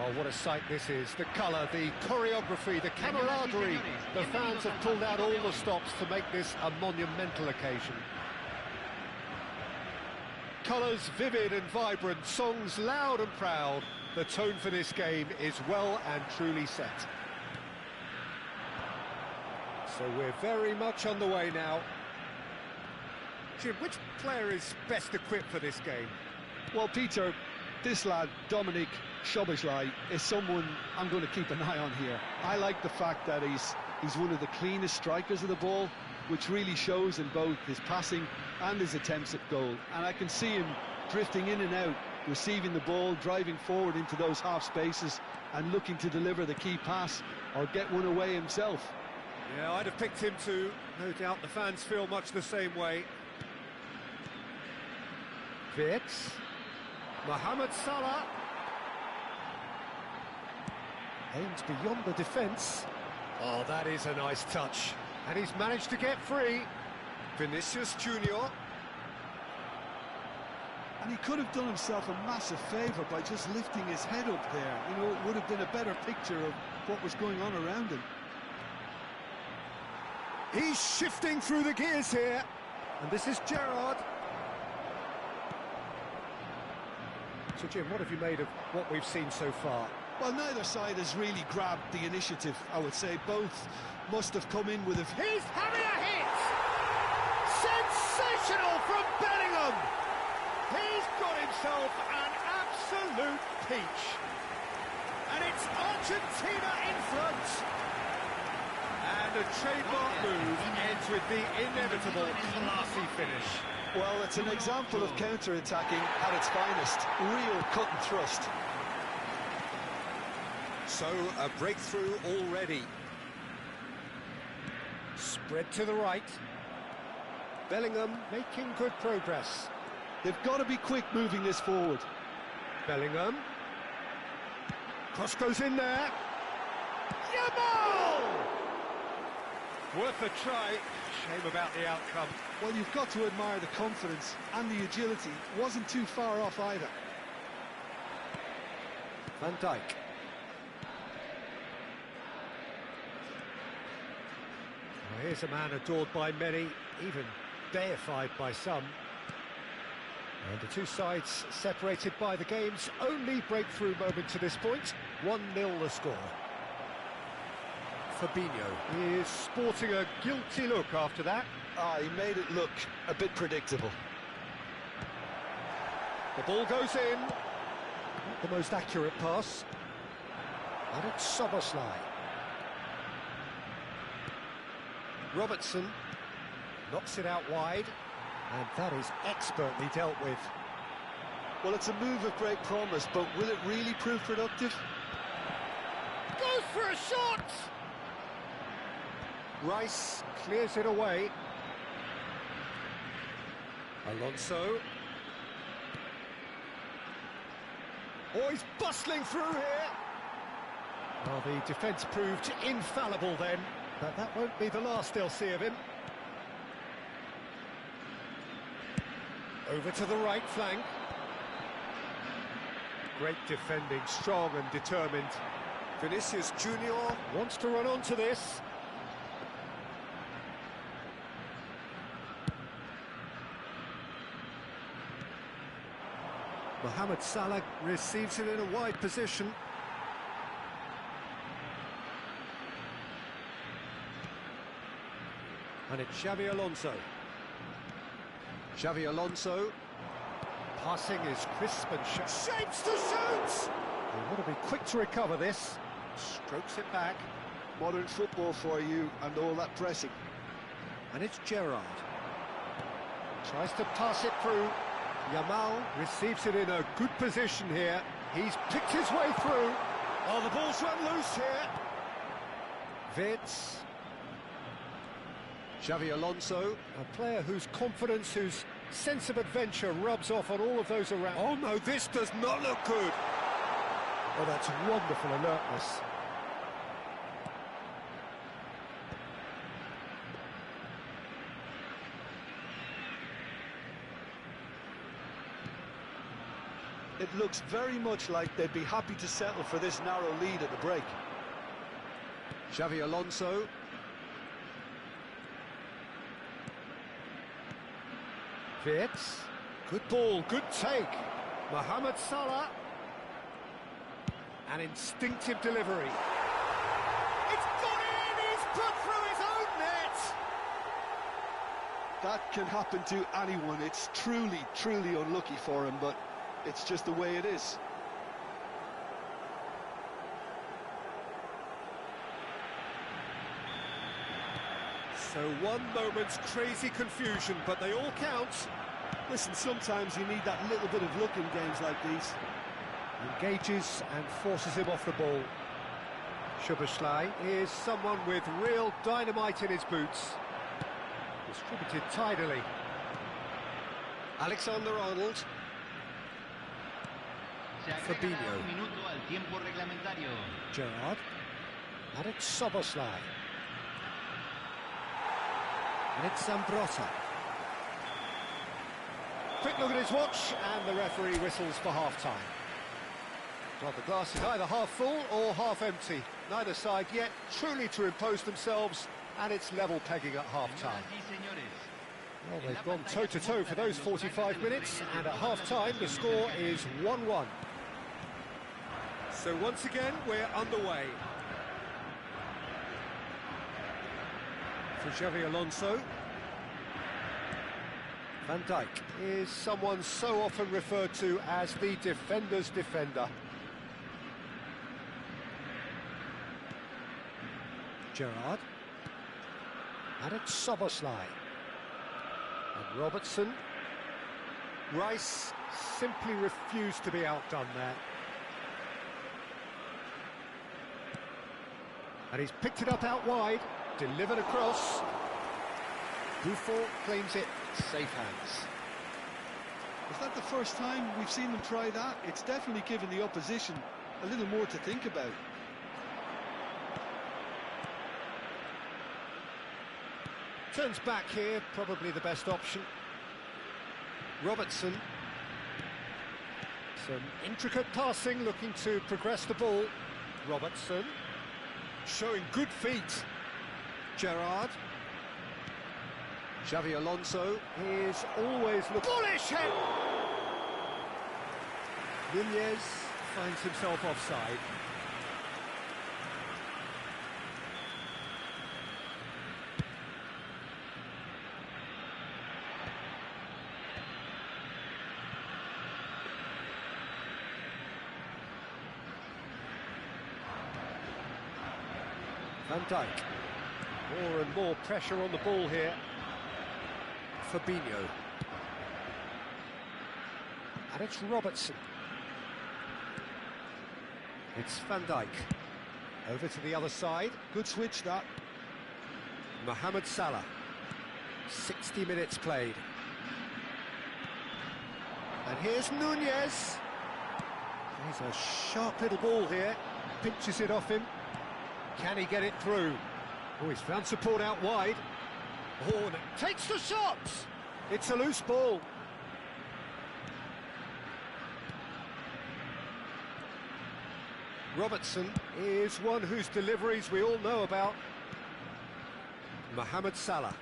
Well, what a sight this is. The colour, the choreography, the camaraderie. The fans have pulled out all the stops to make this a monumental occasion. Colours vivid and vibrant, songs loud and proud. The tone for this game is well and truly set. So we're very much on the way now. Jim, which player is best equipped for this game? Well, Peter, this lad, Dominic Szoboszlai, is someone I'm going to keep an eye on here. I like the fact that he's one of the cleanest strikers of the ball, which really shows in both his passing and his attempts at goal. And I can see him drifting in and out, receiving the ball, driving forward into those half spaces and looking to deliver the key pass or get one away himself. Yeah, I'd have picked him too. No doubt the fans feel much the same way. Vitz. Mohamed Salah. Aims beyond the defence. Oh, that is a nice touch. And he's managed to get free. Vinicius Junior. And he could have done himself a massive favour by just lifting his head up there. You know, it would have been a better picture of what was going on around him. He's shifting through the gears here. And this is Gerrard. So, Jim, what have you made of what we've seen so far? Well, neither side has really grabbed the initiative, I would say. Both must have come in with a... He's having a hit! Sensational from Bellingham! He's got himself an absolute peach. And it's Argentina in front. And a trademark move ends with the inevitable classy finish. Well, it's an example of counter-attacking at its finest. Real cut and thrust. So, a breakthrough already. Spread to the right. Bellingham making good progress. They've got to be quick moving this forward. Bellingham. Cross goes in there. Yamal! Worth a try. Shame about the outcome. Well, you've got to admire the confidence and the agility. Wasn't too far off either. Van Dijk. Well, here's a man adored by many, even deified by some. And the two sides separated by the game's only breakthrough moment to this point. 1-0 the score. Fabinho is sporting a guilty look after that. He made it look a bit predictable. The ball goes in. Not the most accurate pass. And it's Szoboszlai. Robertson knocks it out wide. And that is expertly dealt with. Well, it's a move of great promise, but will it really prove productive? Goes for a shot! Rice clears it away. Alonso. Oh, he's bustling through here. Well, the defence proved infallible then, but that won't be the last they'll see of him. Over to the right flank. Great defending, strong and determined. Vinicius Junior wants to run onto this. Mohamed Salah receives it in a wide position. And it's Xavi Alonso. Xavi Alonso. Passing is crisp and shapes to shoot! They want to be quick to recover this. Strokes it back. Modern football for you and all that pressing. And it's Gerrard. Tries to pass it through. Yamal receives it in a good position here. He's picked his way through. Oh, the ball's run loose here. Vitz. Xavi Alonso, a player whose confidence, whose sense of adventure rubs off on all of those around. Oh no, this does not look good. Oh, that's wonderful alertness. It looks very much like they'd be happy to settle for this narrow lead at the break. Xavi Alonso. Wirtz. Good ball, good take. Mohamed Salah. An instinctive delivery. It's got in! He's put through his own net! That can happen to anyone. It's truly, truly unlucky for him, but it's just the way it is. So one moment's crazy confusion, but they all count. Listen, sometimes you need that little bit of luck in games like these. Engages and forces him off the ball. Szoboszlai is someone with real dynamite in his boots. Distributed tidily. Alexander-Arnold. Fabinho. Gerrard. And it's Szoboszlai. And it's Zambrotta. Quick look at his watch, and the referee whistles for half-time. Well, the glass is either half full or half empty. Neither side yet truly to impose themselves, and it's level pegging at half-time. Well, they've gone toe-to-toe for those 45 minutes, and at half-time the score is 1-1. So once again, we're underway. For Xavi Alonso. Van Dijk is someone so often referred to as the defender's defender. Gerrard. And it's Szoboszlai. And Robertson. Rice simply refused to be outdone there. And he's picked it up out wide, delivered across. Buffon claims it, safe hands. Is that the first time we've seen them try that? It's definitely given the opposition a little more to think about. Turns back here, probably the best option. Robertson. Some intricate passing, looking to progress the ball. Robertson. Showing good feet. Gerrard. Xavi Alonso is always looking... Bullish head! Nunez finds himself offside. Van Dijk. More and more pressure on the ball here. Fabinho. And it's Robertson. It's Van Dijk. Over to the other side. Good switch, that. Mohamed Salah. 60 minutes played. And here's Nunez. He's a sharp little ball here. Pinches it off him. Can he get it through? Oh, he's found support out wide. Oh, and it takes the shot! It's a loose ball. Robertson is one whose deliveries we all know about. Mohamed Salah.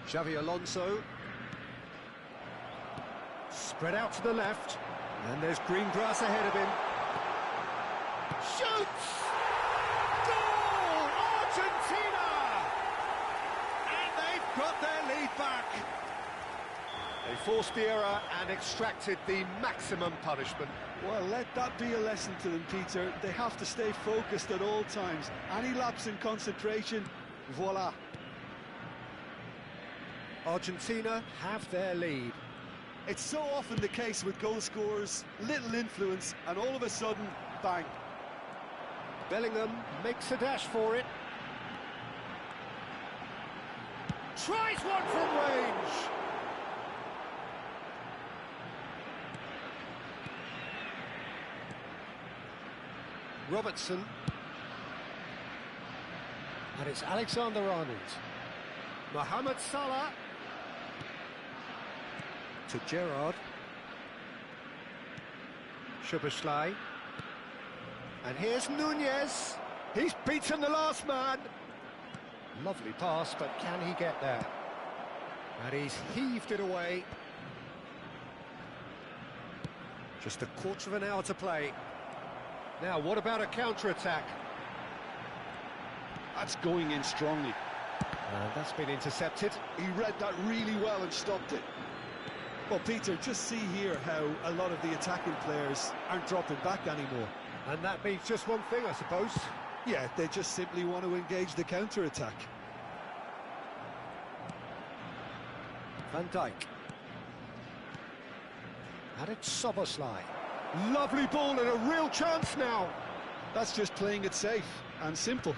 Xavi Alonso. Spread out to the left. And there's green grass ahead of him. Shoots! Goal! Argentina! And they've got their lead back. They forced the error and extracted the maximum punishment. Well, let that be a lesson to them, Peter. They have to stay focused at all times. Any lapse in concentration, voila. Argentina have their lead. It's so often the case with goal scorers, little influence, and all of a sudden, bang. Bellingham makes a dash for it. Tries one from range. Robertson. And it's Alexander-Arnold. Mohamed Salah. To Gerrard. Szoboszlai. And here's Nunez. He's beaten the last man. Lovely pass, but can he get there? And he's heaved it away. Just a quarter of an hour to play. Now, what about a counter-attack? That's going in strongly. And that's been intercepted. He read that really well and stopped it. Well, Peter, just see here how a lot of the attacking players aren't dropping back anymore. And that means just one thing, I suppose. Yeah, they just simply want to engage the counter-attack. Van Dijk. And it's Szoboszlai. Lovely ball and a real chance now. That's just playing it safe and simple.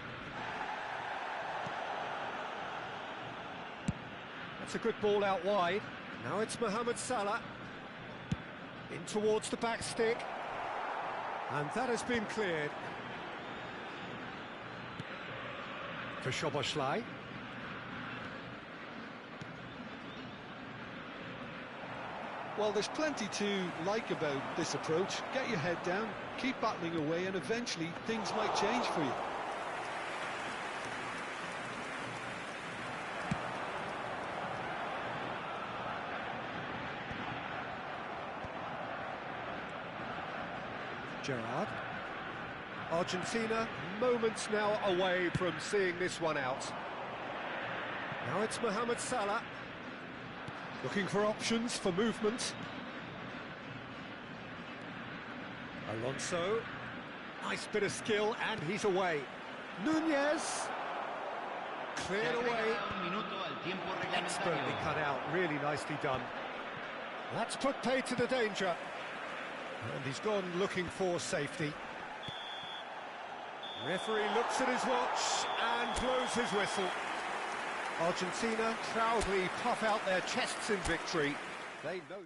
That's a good ball out wide. Now it's Mohamed Salah. In towards the back stick. And that has been cleared. For Szoboszlai. Well, there's plenty to like about this approach. Get your head down, keep battling away, and eventually things might change for you. Gerrard. Argentina, moments now away from seeing this one out. Now it's Mohamed Salah. Looking for options for movement. Alonso. Nice bit of skill, and he's away. Nunez. Cleared away. Expertly cut out, really nicely done. That's put pay to the danger. And he's gone looking for safety. Referee looks at his watch and blows his whistle. Argentina proudly puff out their chests in victory. They know...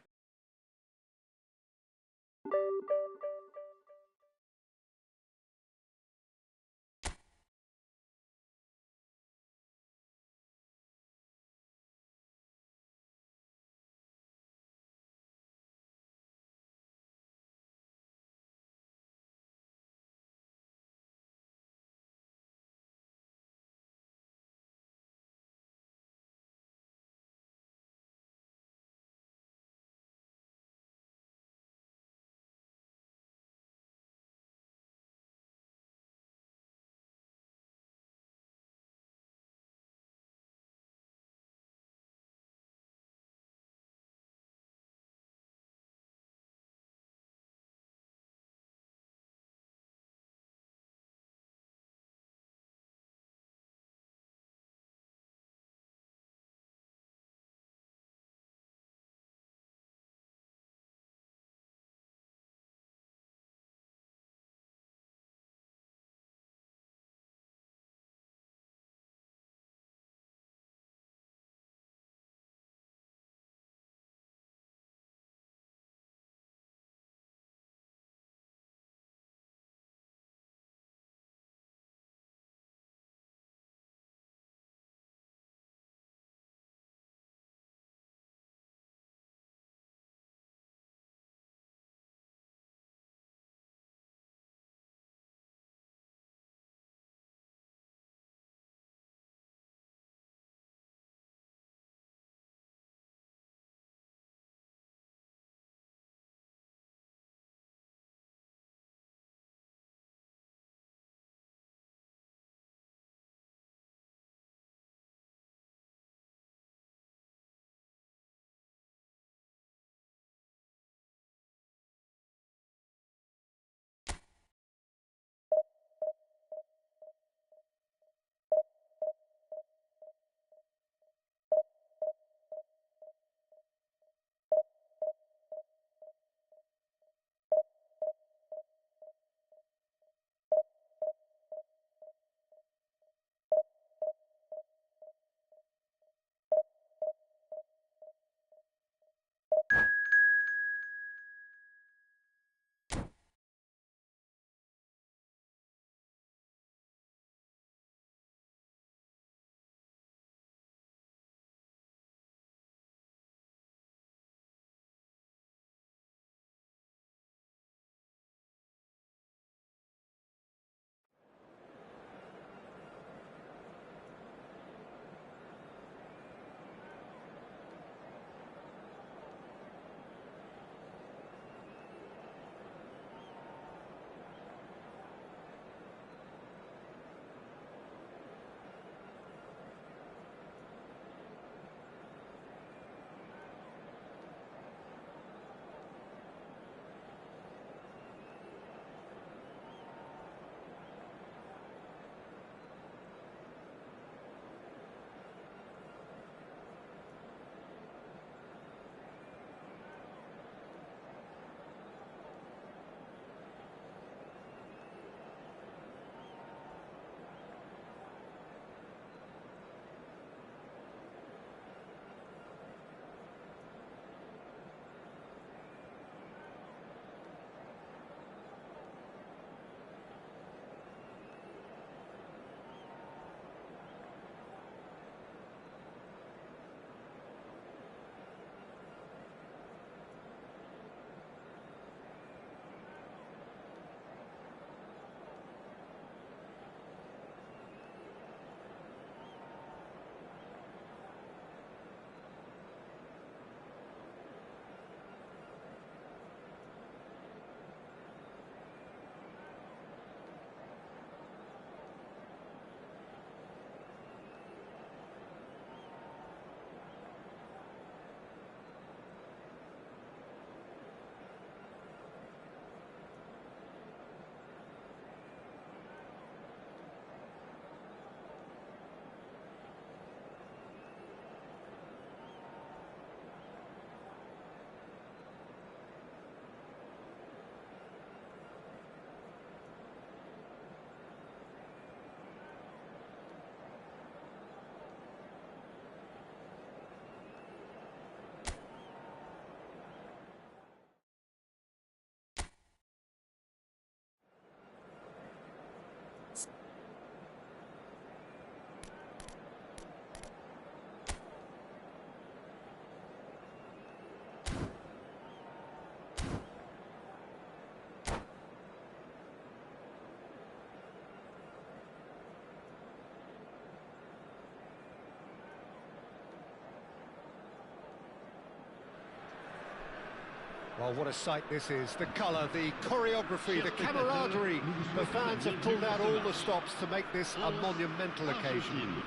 Well, what a sight this is. The colour, the choreography, the camaraderie. The fans have pulled out all the stops to make this a monumental occasion.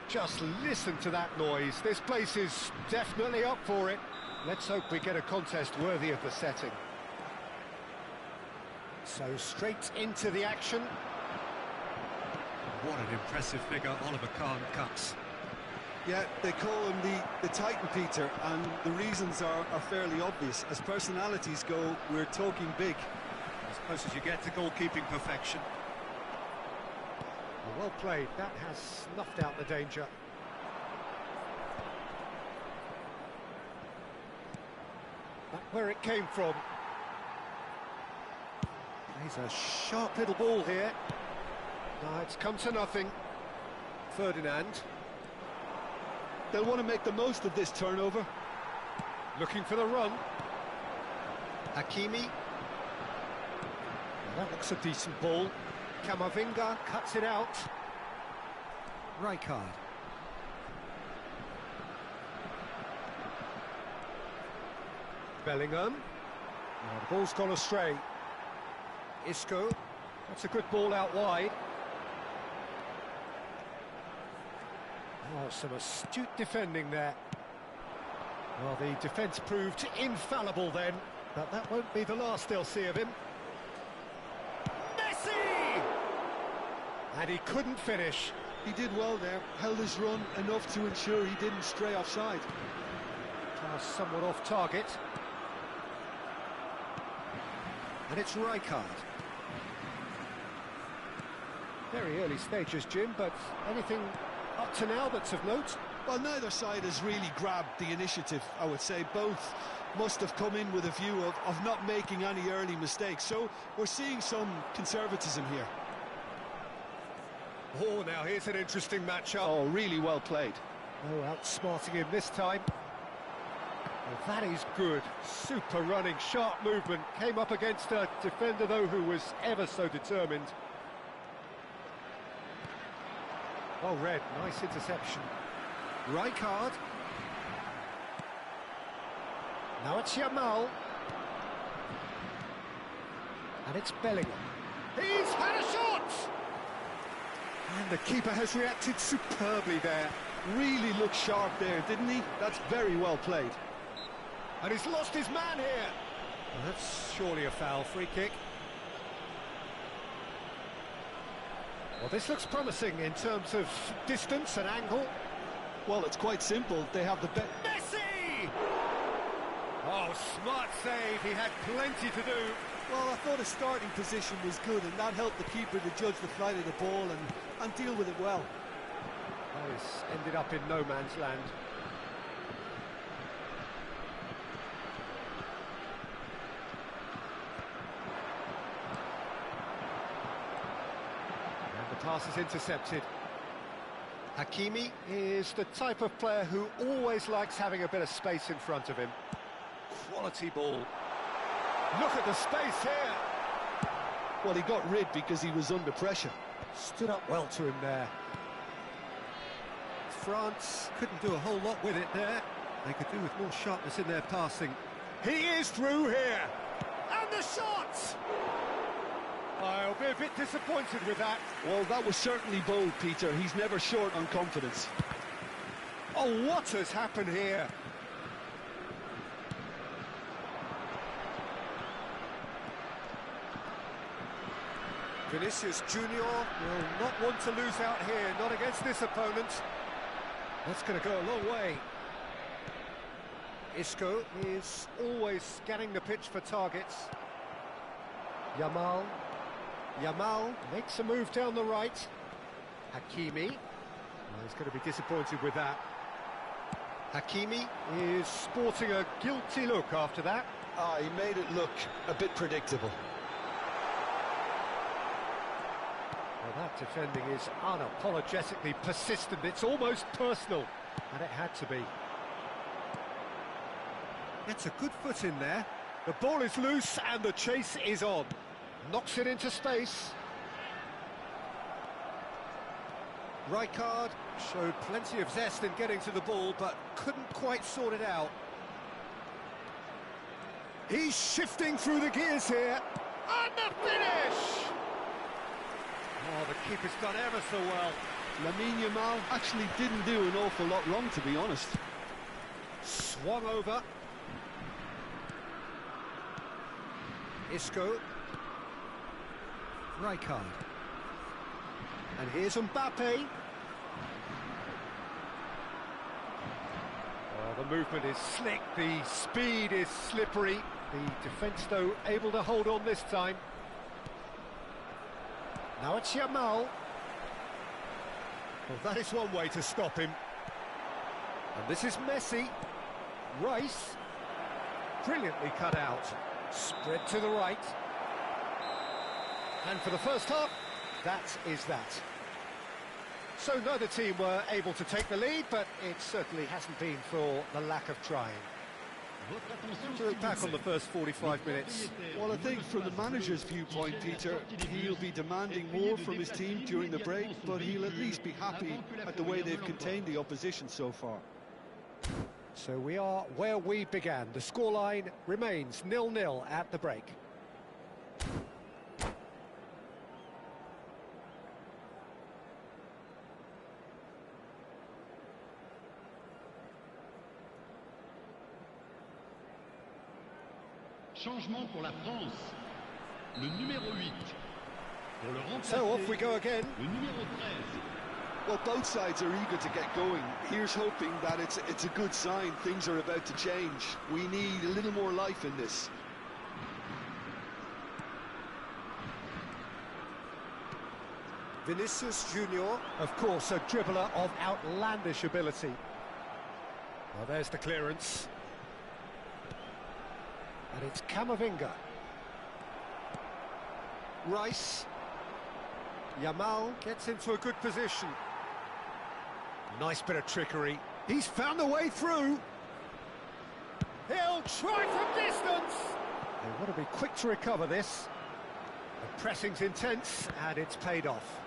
Just listen to that noise. This place is definitely up for it. Let's hope we get a contest worthy of the setting. So straight into the action. What an impressive figure Oliver Kahn cuts. Yeah, they call him the Titan, Peter, and the reasons are fairly obvious. As personalities go, we're talking big. As close as you get to goalkeeping perfection. Well played. That has snuffed out the danger. Back where it came from. He's a sharp little ball here. No, it's come to nothing. Ferdinand. They'll want to make the most of this turnover. Looking for the run. Hakimi. Well, that looks a decent ball. Camavinga cuts it out. Rijkaard. Bellingham. Oh, the ball's gone astray. Isco. That's a good ball out wide. Oh, some astute defending there. Well, the defence proved infallible then, but that won't be the last they'll see of him. Messi! And he couldn't finish. He did well there, held his run enough to ensure he didn't stray offside. Pass somewhat off target. And it's Rijkaard. Very early stages, Jim, but anything up to now that's of note? Well, neither side has really grabbed the initiative, I would say. Both must have come in with a view of not making any early mistakes. So we're seeing some conservatism here. Oh, now here's an interesting matchup. Oh, really well played. Oh, outsmarting him this time. Well, that is good. Super running, sharp movement. Came up against a defender, though, who was ever so determined. Well read, nice interception. Rijkaard. Now it's Yamal. And it's Bellingham. He's had a shot! And the keeper has reacted superbly there. Really looked sharp there, didn't he? That's very well played. And he's lost his man here. Well, that's surely a foul. Free kick. Well, this looks promising in terms of distance and angle. Well, it's quite simple. They have the bet. Messi! Oh, smart save. He had plenty to do. Well, I thought his starting position was good, and that helped the keeper to judge the flight of the ball and deal with it well. Oh, he's ended up in no man's land. Pass is intercepted. Hakimi is the type of player who always likes having a bit of space in front of him. Quality ball. Look at the space here. Well, he got rid because he was under pressure. Stood up well to him there. France couldn't do a whole lot with it there. They could do with more sharpness in their passing. He is through here. And the shot! I'll be a bit disappointed with that. Well, that was certainly bold, Peter. He's never short on confidence. Oh, what has happened here? Vinicius Junior will not want to lose out here, not against this opponent. That's going to go a long way. Isco is always scanning the pitch for targets. Yamal makes a move down the right. Hakimi. Well, he's going to be disappointed with that. Hakimi is sporting a guilty look after that. He made it look a bit predictable. Well, that defending is unapologetically persistent. It's almost personal, and it had to be. Gets a good foot in there. The ball is loose, and the chase is on. Knocks it into space. Rijkaard showed plenty of zest in getting to the ball, but couldn't quite sort it out. He's shifting through the gears here. And the finish! Oh, the keeper's done ever so well. Lamine Yamal actually didn't do an awful lot wrong, to be honest. Swung over. Isco. Rijkaard. And here's Mbappe. Oh, the movement is slick, the speed is slippery. The defence, though, able to hold on this time. Now it's Yamal. Well, that is one way to stop him. And this is Messi. Rice. Brilliantly cut out. Spread to the right. And for the first half, that is that. So neither team were able to take the lead, but it certainly hasn't been for the lack of trying. To look back on the first 45 minutes. Well, I think from the manager's viewpoint, Peter, he'll be demanding more from his team during the break, but he'll at least be happy at the way they've contained the opposition so far. So we are where we began. The scoreline remains 0-0 at the break. Changement pour la France. Le numéro 8. Pour le remplacer, So off we go again. le numéro 13. Well, both sides are eager to get going. Here's hoping that it's a good sign. Things are about to change. We need a little more life in this. Vinicius Junior, of course, a dribbler of outlandish ability. Well, there's the clearance. And it's Camavinga. Rice. Yamal gets into a good position. Nice bit of trickery. He's found a way through. He'll try from distance. They want to be quick to recover this. The pressing's intense, and it's paid off.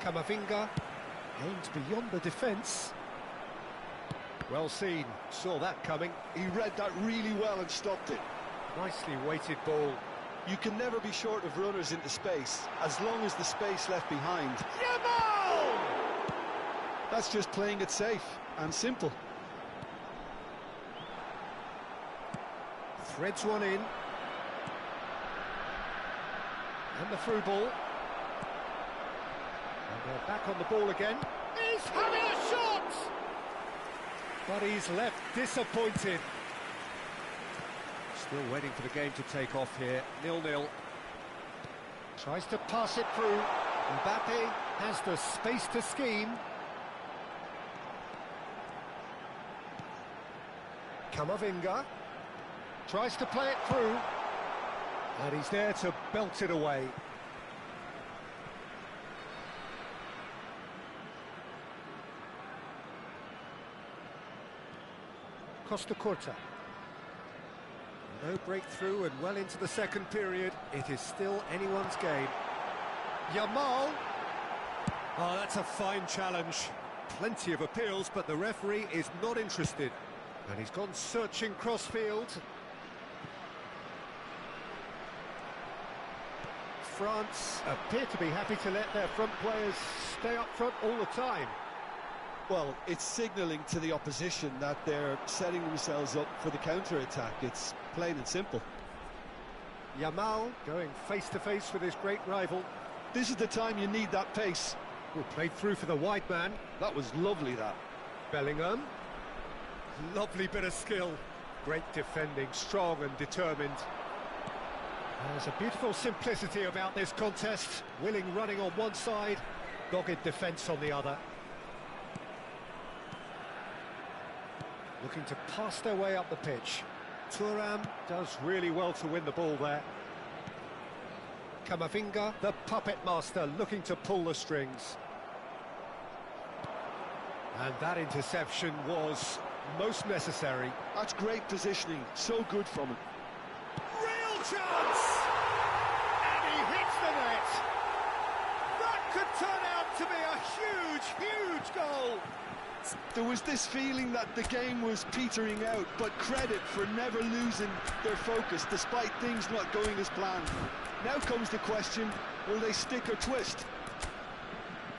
Camavinga aims beyond the defence. Well seen, saw that coming. He read that really well and stopped it. Nicely weighted ball. You can never be short of runners into space, as long as the space left behind. Yamal! That's just playing it safe and simple. Threads one in. And the through ball. And they're back on the ball again. He's having a shot! But he's left disappointed. Still waiting for the game to take off here. 0-0. Tries to pass it through. Mbappe has the space to scheme. Camavinga tries to play it through. And he's there to belt it away. Costa Curta. No breakthrough and well into the second period. It is still anyone's game. Yamal. Oh, that's a fine challenge. Plenty of appeals, but the referee is not interested. And he's gone searching cross-field. France appear to be happy to let their front players stay up front all the time. Well, it's signalling to the opposition that they're setting themselves up for the counter-attack. It's plain and simple. Yamal going face-to-face with his great rival. This is the time you need that pace. Well, played through for the wide man. That was lovely, that. Bellingham. Lovely bit of skill. Great defending, strong and determined. There's a beautiful simplicity about this contest. Willing running on one side, dogged defence on the other. Looking to pass their way up the pitch. Thuram does really well to win the ball there. Camavinga, the puppet master, looking to pull the strings. And that interception was most necessary. That's great positioning, so good from him. Real chance! And he hits the net! That could turn out to be a huge, huge goal! There was this feeling that the game was petering out, but credit for never losing their focus despite things not going as planned. Now comes the question, will they stick or twist?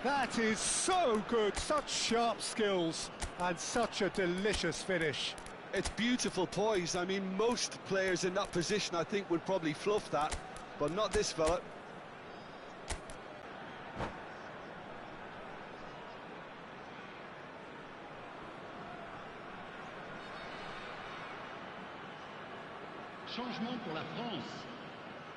That is so good, such sharp skills and such a delicious finish. It's beautiful poise. I mean, most players in that position I think would probably fluff that, but not this fella. Changement pour la France.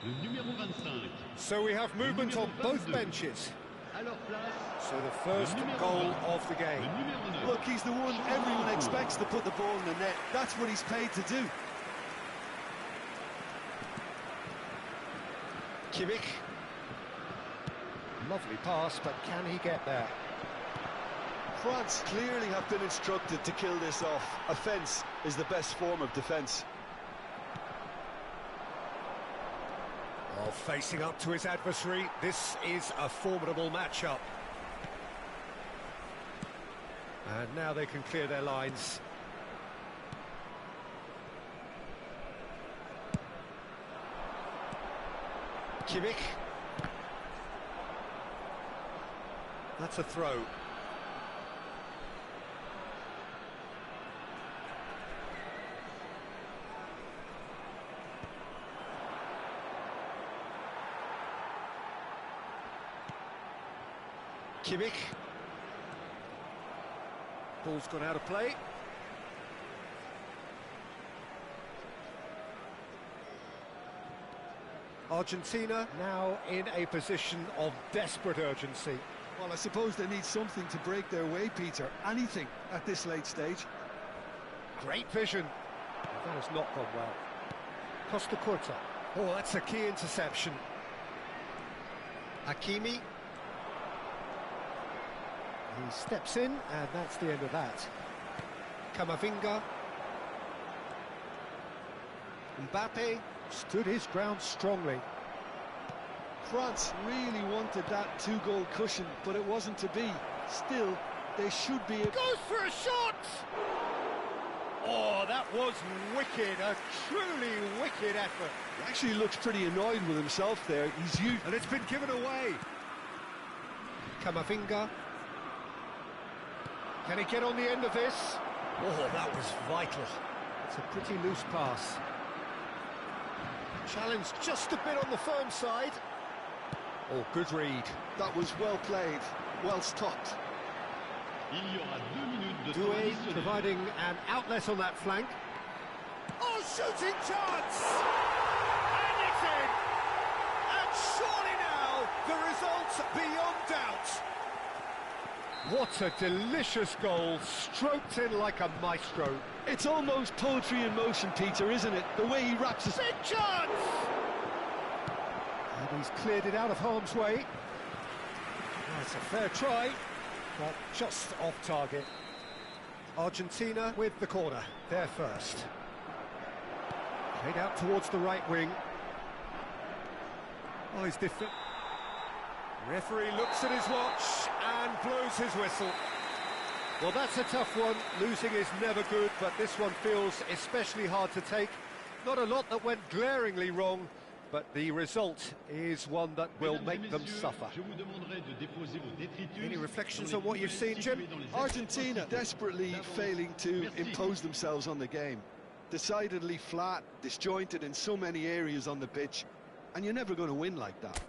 Le numéro 25. So we have movement on both benches. À leur place. So the first goal of the game. Le numéro 9. Look, he's the one everyone expects to put the ball in the net. That's what he's paid to do. Kimmich. Lovely pass, but can he get there? France clearly have been instructed to kill this off. Offence is the best form of defence. Well, facing up to his adversary, this is a formidable matchup. And now they can clear their lines. Kimmich. That's a throw. Kimmich. Ball's gone out of play. Argentina now in a position of desperate urgency. Well, I suppose they need something to break their way, Peter. Anything at this late stage. Great vision. That has not gone well. Costa Curta. Oh, that's a key interception. Hakimi. He steps in, and that's the end of that. Camavinga. Mbappe stood his ground strongly. France really wanted that two-goal cushion, but it wasn't to be. Still, they should be... Goes for a shot! Oh, that was wicked, a truly wicked effort. He actually looks pretty annoyed with himself there. He's used... And it's been given away. Camavinga. Can he get on the end of this? Oh, that was vital. It's a pretty loose pass. Challenge just a bit on the firm side. Oh, good read. That was well played, well stopped. Il y aura 2 minutes de temps Doué additionnel. providing an outlet on that flank. Oh, shooting chance! And it's in! And surely now, the result's beyond doubt. What a delicious goal, stroked in like a maestro. It's almost poetry in motion, Peter, isn't it? The way he wraps his... Big chance! And he's cleared it out of harm's way. That's a fair try, but just off target. Argentina with the corner, they're first. Played out towards the right wing. Oh, he's different. Referee looks at his watch and blows his whistle. Well, that's a tough one. Losing is never good, but this one feels especially hard to take. Not a lot that went glaringly wrong, but the result is one that will make them suffer. Any reflections on what you've seen, Jim? Argentina desperately failing to impose themselves on the game. Decidedly flat, disjointed in so many areas on the pitch, and you're never going to win like that.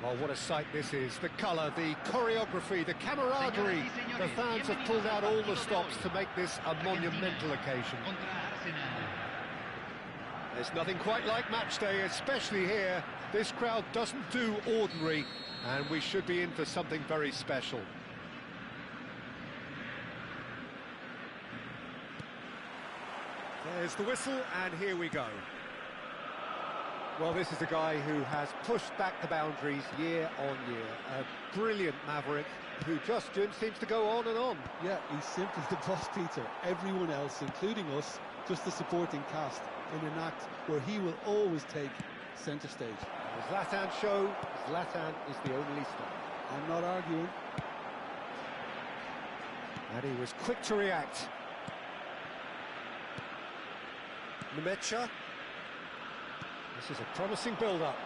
Oh, what a sight this is. The colour, the choreography, the camaraderie. The fans have pulled out all the stops to make this a monumental occasion. There's nothing quite like match day, especially here. This crowd doesn't do ordinary, and we should be in for something very special. There's the whistle, and here we go. Well, this is a guy who has pushed back the boundaries year on year. A brilliant maverick who just seems to go on and on. Yeah, he's simply the boss, Peter. Everyone else, including us, just the supporting cast in an act where he will always take centre stage. The Zlatan show, Zlatan is the only star. I'm not arguing. And he was quick to react. Nemecha. This is a promising build-up.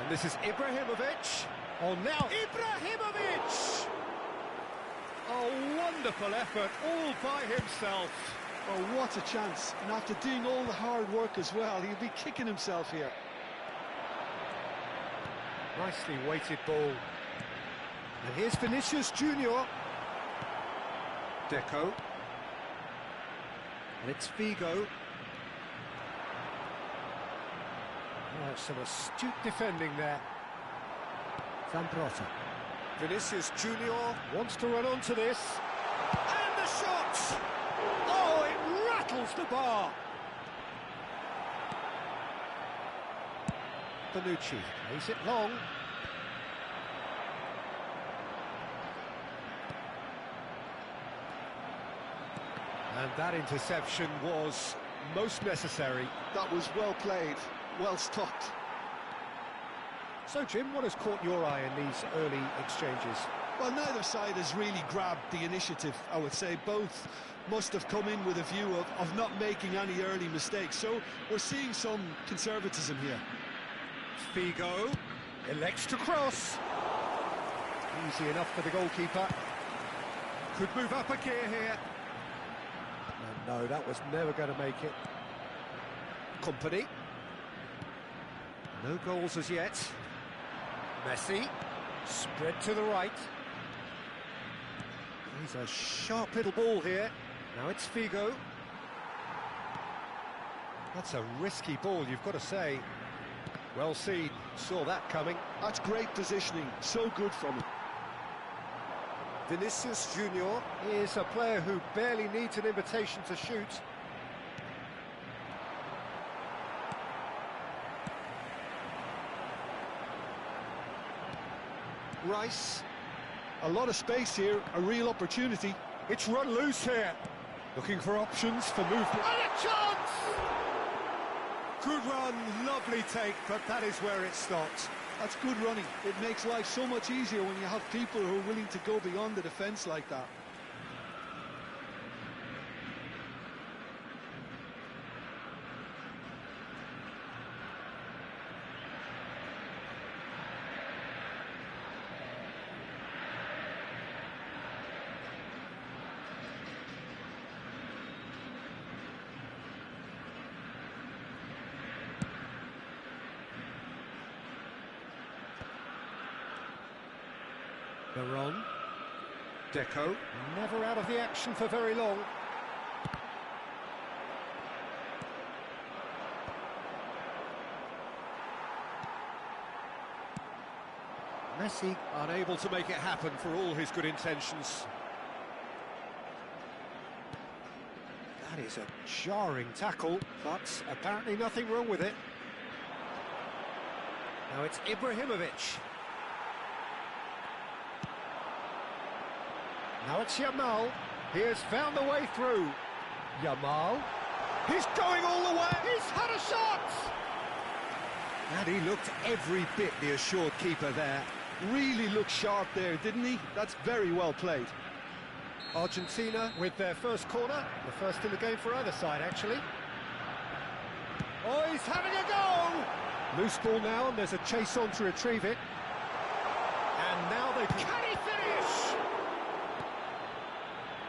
And this is Ibrahimovic. Oh, now Ibrahimovic! Oh, wonderful effort, all by himself. Oh, what a chance. And after doing all the hard work as well, he'll be kicking himself here. Nicely weighted ball. And here's Vinicius Junior. Deco. And it's Figo. Oh, some astute defending there. Zambrota. Vinicius Junior wants to run onto this. And the shot! Oh, it rattles the bar. Bonucci plays it long. And that interception was most necessary. That was well played, well stopped. So, Jim, what has caught your eye in these early exchanges? Well, neither side has really grabbed the initiative, I would say. Both must have come in with a view of not making any early mistakes. So we're seeing some conservatism here. Figo elects to cross. Easy enough for the goalkeeper. Could move up a gear here. And no, that was never going to make it. Company. No goals as yet. Messi. Spread to the right. He's a sharp little ball here. Now it's Figo. That's a risky ball, you've got to say. Well seen, saw that coming. That's great positioning, so good from him. Vinicius Junior is a player who barely needs an invitation to shoot. Rice. A lot of space here, a real opportunity. It's run loose here. Looking for options for movement. And a chance! Good run, lovely take, but that is where it stopped. That's good running. It makes life so much easier when you have people who are willing to go beyond the defence like that. Baron. Deco. Never out of the action for very long. Messi unable to make it happen for all his good intentions. That is a jarring tackle, but apparently nothing wrong with it. Now it's Ibrahimovic. Now it's Yamal. He has found the way through. Yamal. He's going all the way. He's had a shot. And he looked every bit the assured keeper there. Really looked sharp there, didn't he? That's very well played. Argentina with their first corner. The first in the game for either side, actually. Oh, he's having a go. Loose ball now, and there's a chase on to retrieve it. And now they can he finish?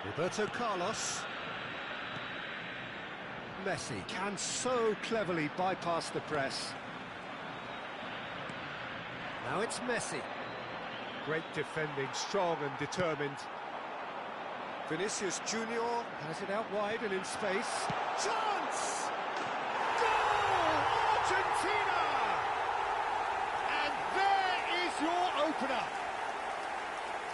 Roberto Carlos. Messi can so cleverly bypass the press. Now it's Messi. Great defending, strong and determined. Vinicius Junior has it out wide and in space. Chance! Goal! Argentina! And there is your opener.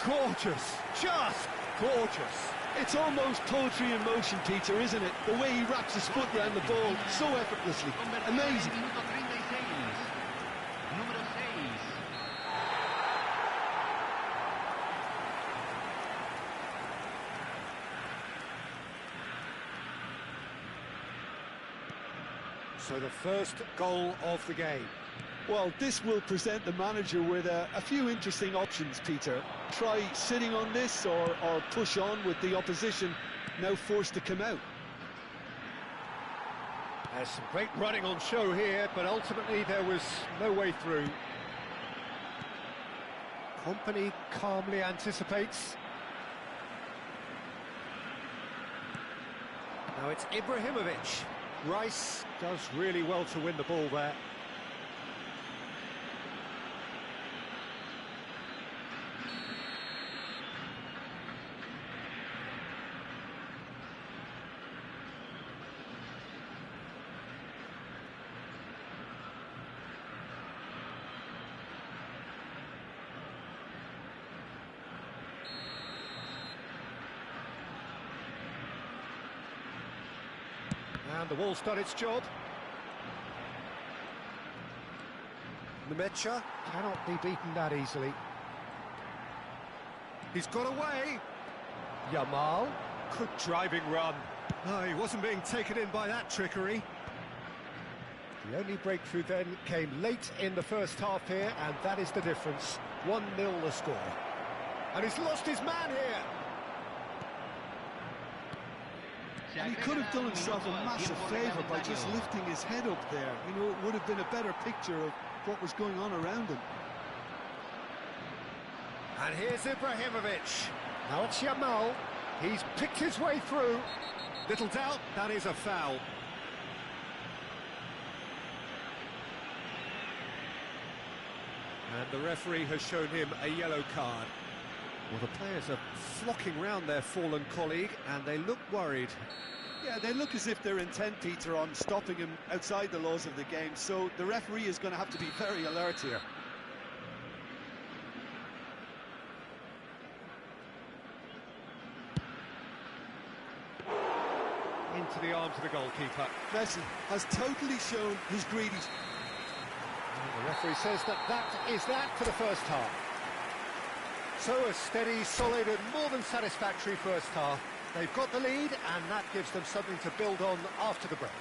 Gorgeous, just gorgeous. It's almost poetry in motion, Peter, isn't it? The way he wraps his foot around the ball so effortlessly. Amazing. So the first goal of the game. Well, this will present the manager with a few interesting options, Peter. Try sitting on this or push on with the opposition now forced to come out. There's some great running on show here, but ultimately there was no way through. Company calmly anticipates. Now it's Ibrahimovic. Rice does really well to win the ball there. And the wall's done its job. Nemecha cannot be beaten that easily. He's got away. Yamal. Good driving run. No, he wasn't being taken in by that trickery. The only breakthrough then came late in the first half here, and that is the difference. 1-0 the score. And he's lost his man here. And he could have done himself a massive favour by just lifting his head up there. You know, it would have been a better picture of what was going on around him. And here's Ibrahimovic. Now it's Yamal. He's picked his way through. Little doubt, that is a foul. And the referee has shown him a yellow card. Well, the players are flocking round their fallen colleague, and they look worried. Yeah, they look as if they're intent, Peter, on stopping him outside the laws of the game, so the referee is going to have to be very alert here. Into the arms of the goalkeeper. Messi has totally shown his greedy. And the referee says that is that for the first half. So a steady, solid and more than satisfactory first half. They've got the lead and that gives them something to build on after the break.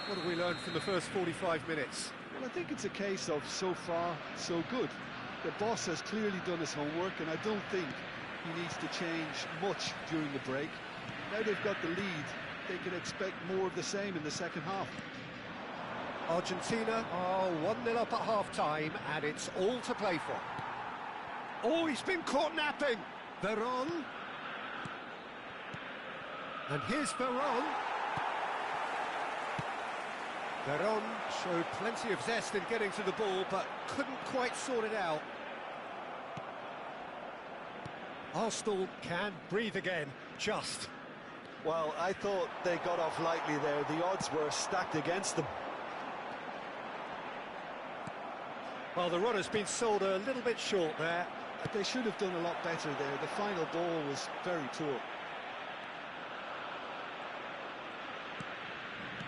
What have we learned from the first 45 minutes? Well, I think it's a case of so far, so good. The boss has clearly done his homework and I don't think he needs to change much during the break. Now they've got the lead, they can expect more of the same in the second half. Argentina are 1-0 up at half-time and it's all to play for. Oh, he's been caught napping. Veron. And here's Veron. Veron showed plenty of zest in getting to the ball, but couldn't quite sort it out. Arsenal can breathe again, just. Well, I thought they got off lightly there. The odds were stacked against them. Well, the run has been sold a little bit short there. They should have done a lot better there. The final ball was very poor.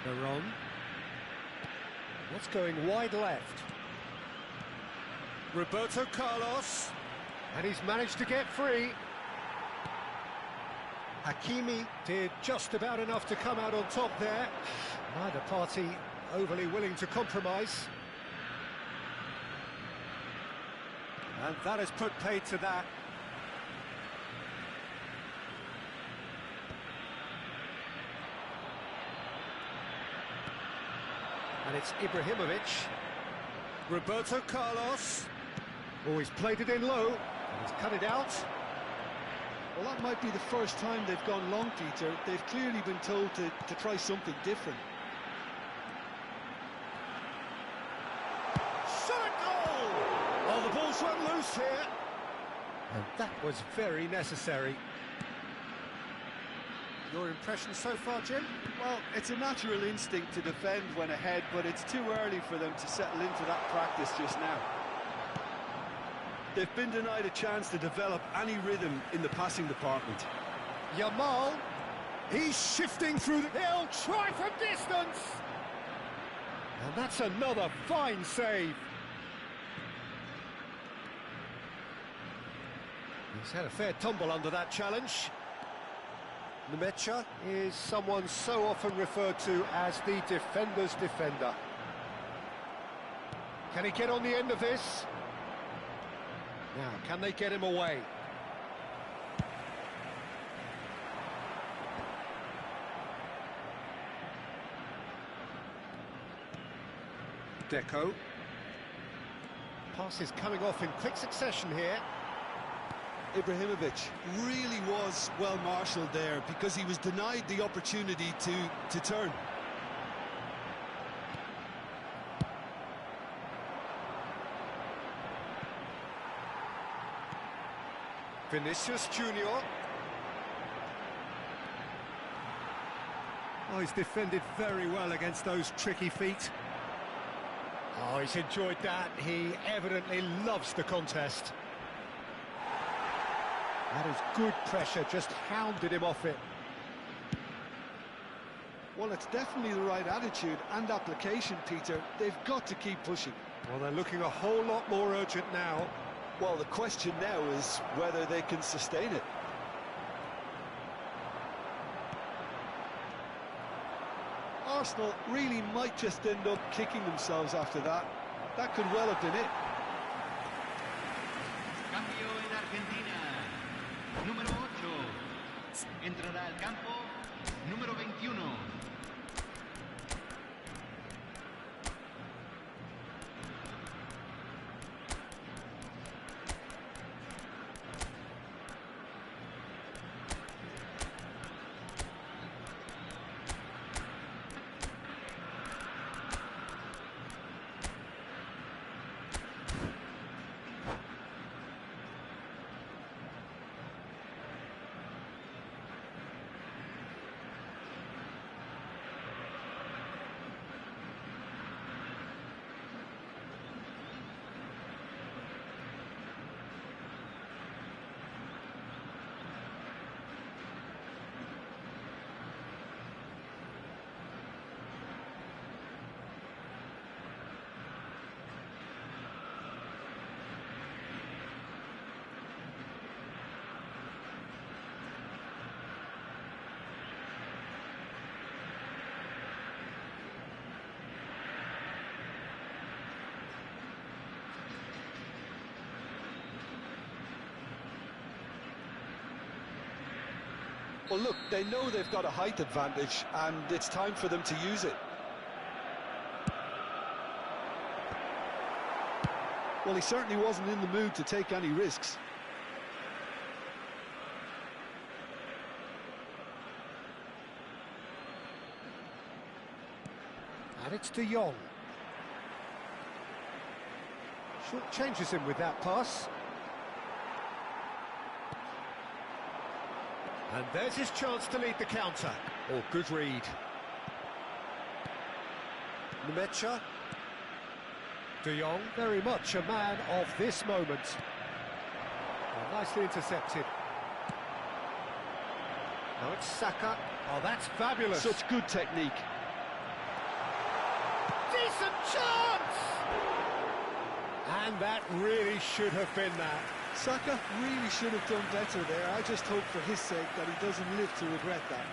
Veron. What's going wide left? Roberto Carlos. And he's managed to get free. Hakimi did just about enough to come out on top there. Neither party overly willing to compromise. And that has put paid to that. And it's Ibrahimovic. Roberto Carlos. Oh, he's played it in low. And he's cut it out. Well, that might be the first time they've gone long, Peter. They've clearly been told to try something different. Shot goal! loose here. And that was very necessary. Your impression so far, Jim? Well, it's a natural instinct to defend when ahead, but it's too early for them to settle into that practice just now. They've been denied a chance to develop any rhythm in the passing department. Yamal, he's shifting through the... He'll try from distance! And that's another fine save. He's had a fair tumble under that challenge. Nemecha is someone so often referred to as the defender's defender. Can he get on the end of this? Now, can they get him away? Deco. Pass is coming off in quick succession here. Ibrahimovic really was well marshalled there because he was denied the opportunity to turn. Vinicius Junior. Oh, he's defended very well against those tricky feet. Oh, he's enjoyed that. He evidently loves the contest. That is good pressure, just hounded him off it. Well, it's definitely the right attitude and application, Peter. They've got to keep pushing. Well, they're looking a whole lot more urgent now. Well, the question now is whether they can sustain it. Arsenal really might just end up kicking themselves after that. That could well have been it. Cambio en Argentina. Número 8. Entrará al campo. Número 21. Well, look, they know they've got a height advantage, and it's time for them to use it. Well, he certainly wasn't in the mood to take any risks. And it's De Jong. Short changes him with that pass. And there's his chance to lead the counter. Oh, good read. Nemecha. De Jong, very much a man of this moment. Oh, nicely intercepted. Now it's Saka. Oh, that's fabulous. Such good technique. Decent chance! And that really should have been that. Saka really should have done better there. I just hope for his sake that he doesn't live to regret that.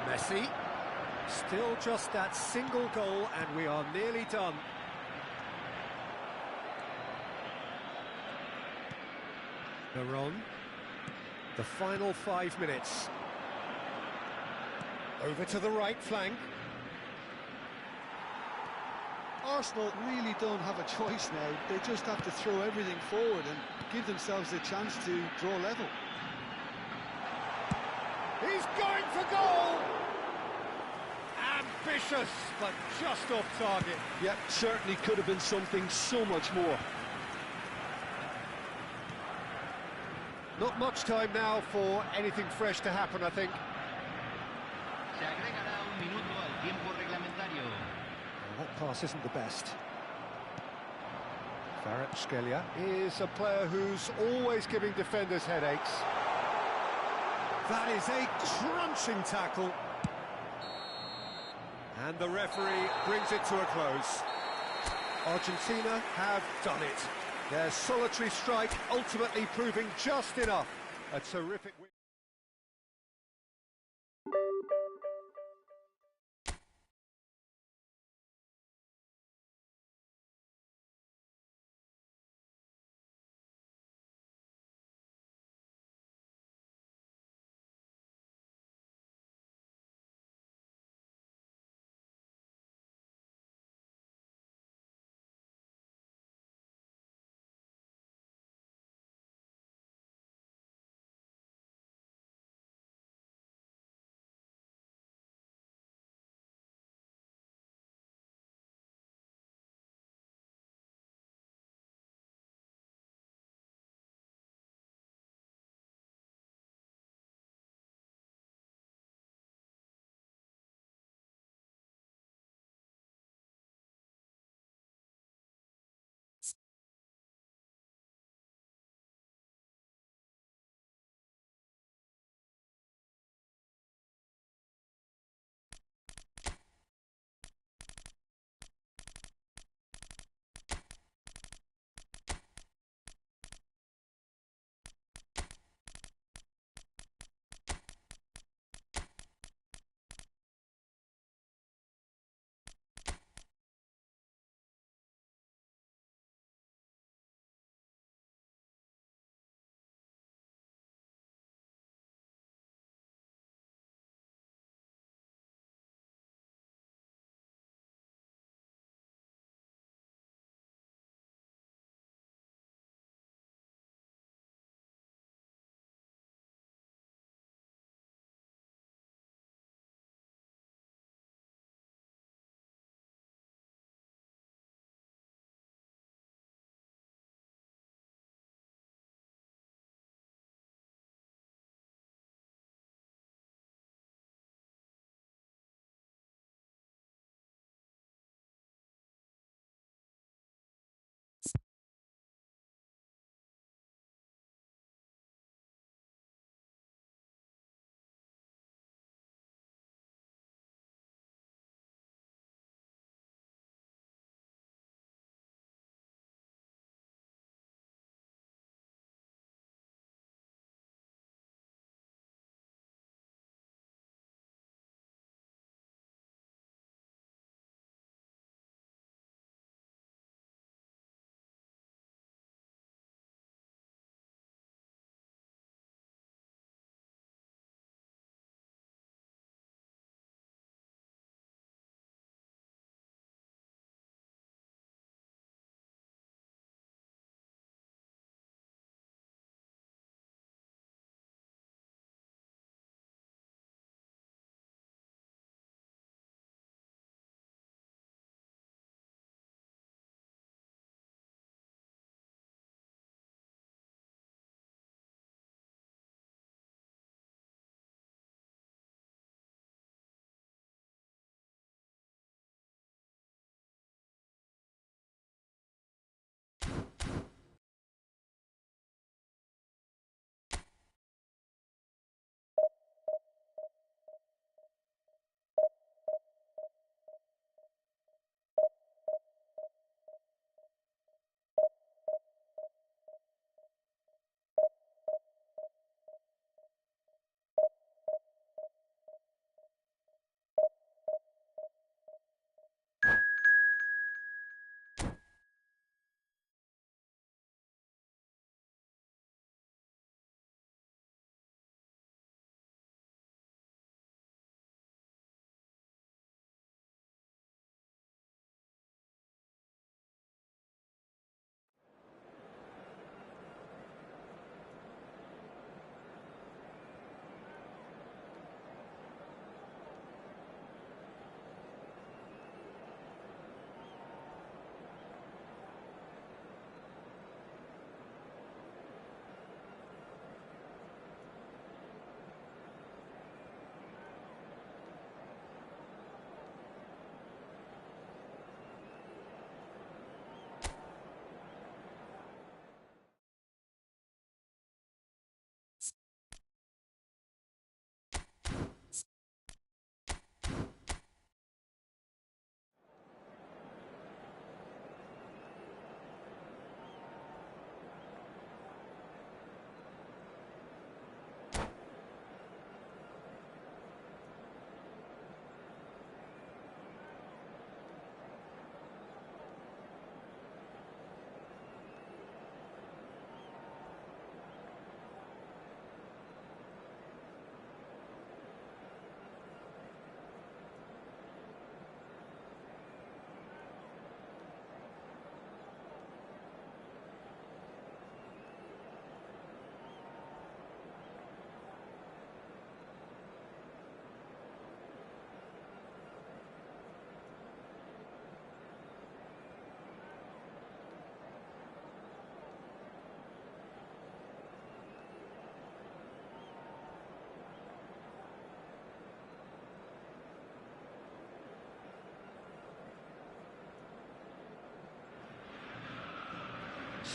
Messi. Still just that single goal and we are nearly done. Veron. The final 5 minutes. Over to the right flank. Arsenal really don't have a choice now. They just have to throw everything forward and give themselves a chance to draw level. He's going for goal! Ambitious, but just off target. Yep, certainly could have been something so much more. Not much time now for anything fresh to happen, I think. Se agregará un minuto al tiempo reglamentario. Well, that pass isn't the best. Kvaratskhelia is a player who's always giving defenders headaches. That is a crunching tackle. And the referee brings it to a close. Argentina have done it. Their solitary strike ultimately proving just enough. A terrific win.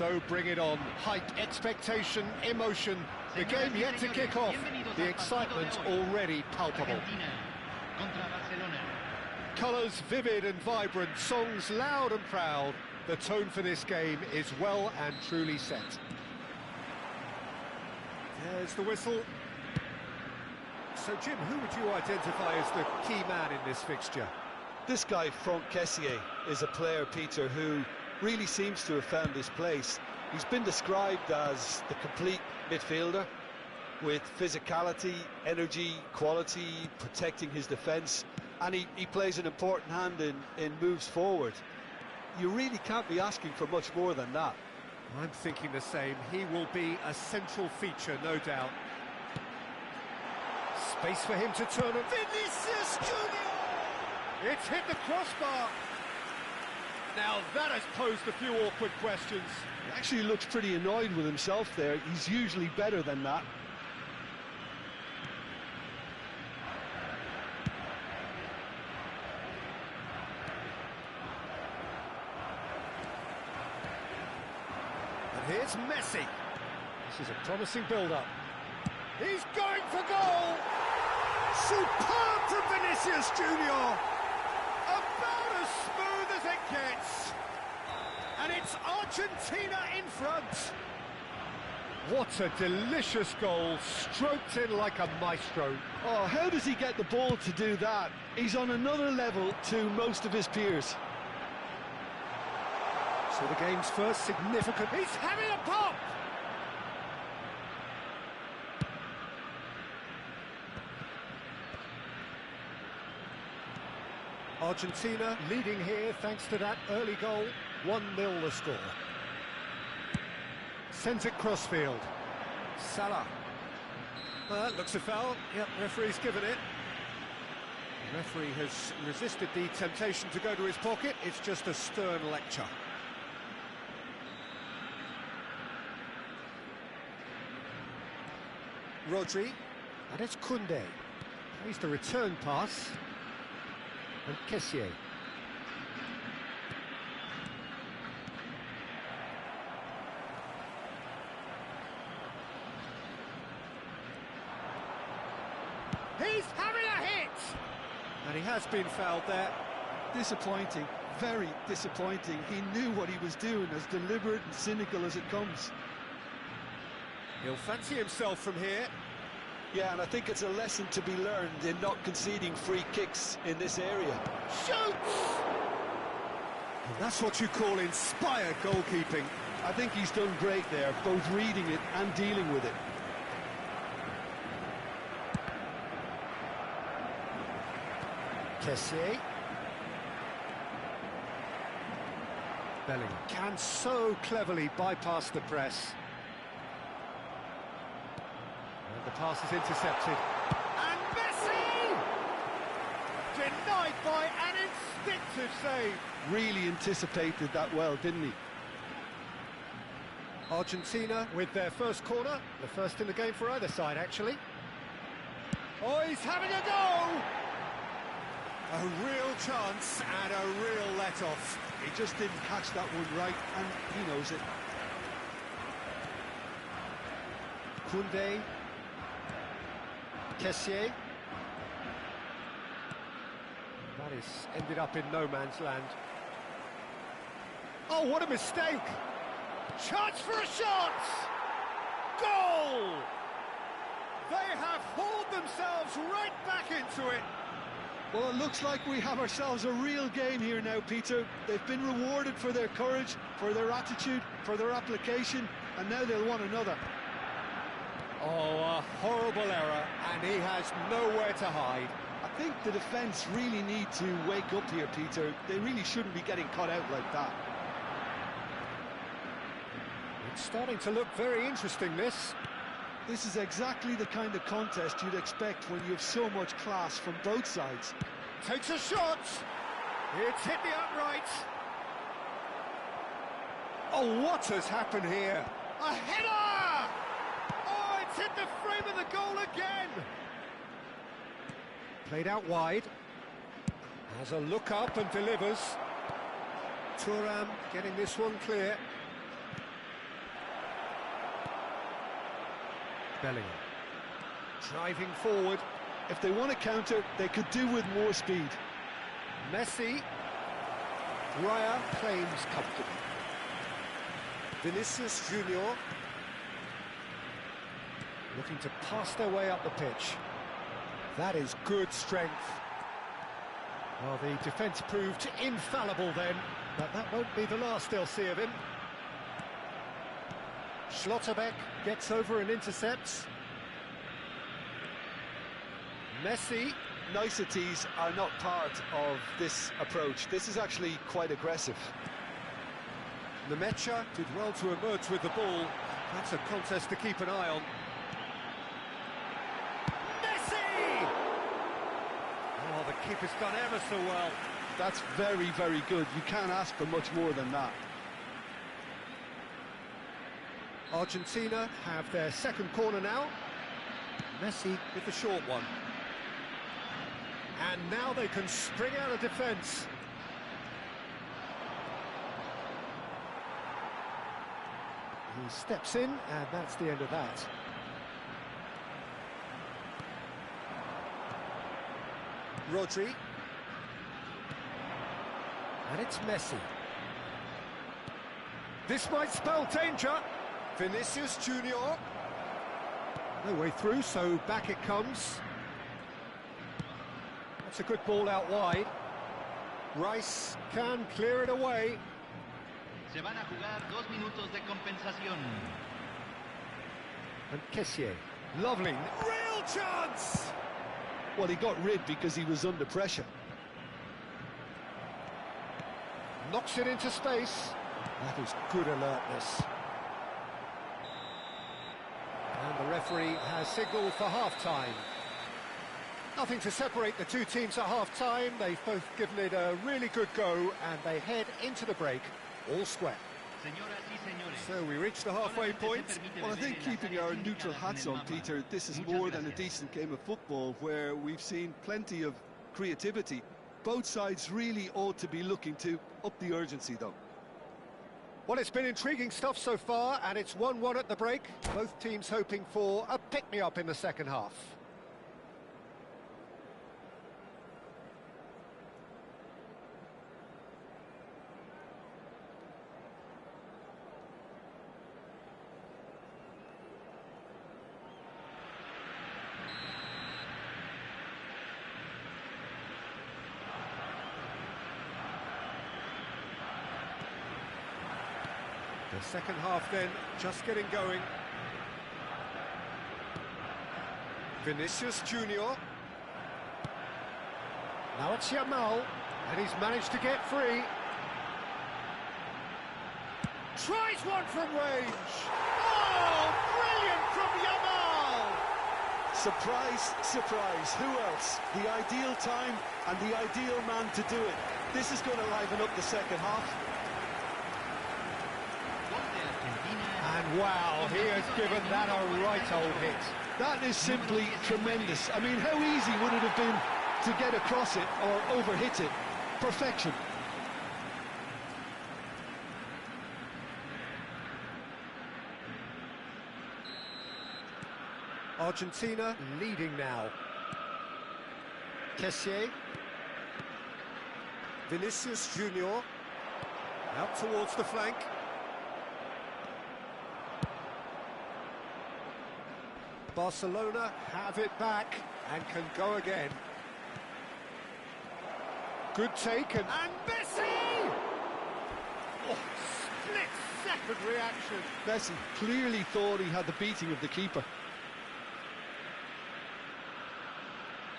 So bring it on. Hype, expectation, emotion. The game yet to kick off. The excitement already palpable. Colours vivid and vibrant, songs loud and proud. The tone for this game is well and truly set. There's the whistle. So, Jim, who would you identify as the key man in this fixture? This guy, Franck Kessié, is a player, Peter, who really seems to have found his place. He's been described as the complete midfielder, with physicality, energy, quality, protecting his defence, and he plays an important hand in moves forward. You really can't be asking for much more than that. I'm thinking the same. He will be a central feature, no doubt. Space for him to turn on. Vinicius Junior! It's hit the crossbar. Now that has posed a few awkward questions. He actually looks pretty annoyed with himself there. He's usually better than that. And here's Messi. This is a promising build-up. He's going for goal! Superb from Vinicius Junior! About as smooth as it gets. And it's Argentina in front. What a delicious goal, stroked in like a maestro. Oh, how does he get the ball to do that? He's on another level to most of his peers. So the game's first significant... He's having a pop! Argentina leading here thanks to that early goal. 1-0 the score. Sends it crossfield. Salah. Looks a foul. Yep, referee's given it. The referee has resisted the temptation to go to his pocket. It's just a stern lecture. Rodri. And it's Koundé. Plays the return pass. And Kessié. He's having a hit! And he has been fouled there. Disappointing, very disappointing. He knew what he was doing, as deliberate and cynical as it comes. He'll fancy himself from here. Yeah, and I think it's a lesson to be learned in not conceding free kicks in this area. Shoots! And that's what you call inspired goalkeeping. I think he's done great there, both reading it and dealing with it. Kessié. Bellingham can so cleverly bypass the press. And the pass is intercepted. And Messi! Denied by an instinctive save. Really anticipated that well, didn't he? Argentina with their first corner. The first in the game for either side, actually. Oh, he's having a go! A real chance and a real let-off. He just didn't catch that one right, and he knows it. Koundé. Kessié. That is ended up in no man's land. Oh, what a mistake! Chance for a shot! Goal! They have hauled themselves right back into it. Well, it looks like we have ourselves a real game here now, Peter. They've been rewarded for their courage, for their attitude, for their application, and now they'll want another. Oh, a horrible error, and he has nowhere to hide. I think the defence really need to wake up here, Peter. They really shouldn't be getting caught out like that. It's starting to look very interesting, this. This is exactly the kind of contest you'd expect when you have so much class from both sides. Takes a shot. It's hit the upright. Oh, what has happened here? A header! Oh, it's hit the frame of the goal again. Played out wide. Has a look up and delivers. Thuram getting this one clear. Bellingham. Driving forward. If they want to counter, they could do with more speed. Messi. Raya claims comfortably. Vinicius Junior. Looking to pass their way up the pitch. That is good strength. Well, the defence proved infallible then, but that won't be the last they'll see of him. Schlotterbeck gets over and intercepts. Messi. Niceties are not part of this approach. This is actually quite aggressive. Nemecha did well to emerge with the ball. That's a contest to keep an eye on. Messi! Oh, the keeper's done ever so well. That's very, very good. You can't ask for much more than that. Argentina have their second corner now. Messi with the short one. And now they can spring out of defence. He steps in, and that's the end of that. Rodri. And it's Messi. This might spell danger. Vinicius Junior. No way through, so back it comes. That's a good ball out wide. Rice can clear it away. Se van a jugar 2 minutos de compensación. And Kessié. Lovely. Real chance! Well, he got rid because he was under pressure. Knocks it into space. That is good alertness. And the referee has signalled for half-time. Nothing to separate the two teams at half-time. They've both given it a really good go, and they head into the break all square. So we reach the halfway point. Well, I think keeping our neutral hats on, Peter, this is more than a decent game of football where we've seen plenty of creativity. Both sides really ought to be looking to up the urgency, though. Well, it's been intriguing stuff so far, and it's 1-1 at the break. Both teams hoping for a pick-me-up in the second half. The second half then, just getting going. Vinicius Junior. Now it's Yamal, and he's managed to get free. Tries one from range. Oh, brilliant from Yamal! Surprise, surprise, who else? The ideal time and the ideal man to do it. This is going to liven up the second half. And wow, he has given that a right old hit. That is simply tremendous. I mean, how easy would it have been to get across it or over-hit it? Perfection. Argentina leading now. Kessié. Vinicius Junior. Out towards the flank. Barcelona have it back and can go again. Good take and Messi! Oh, split-second reaction. Messi clearly thought he had the beating of the keeper.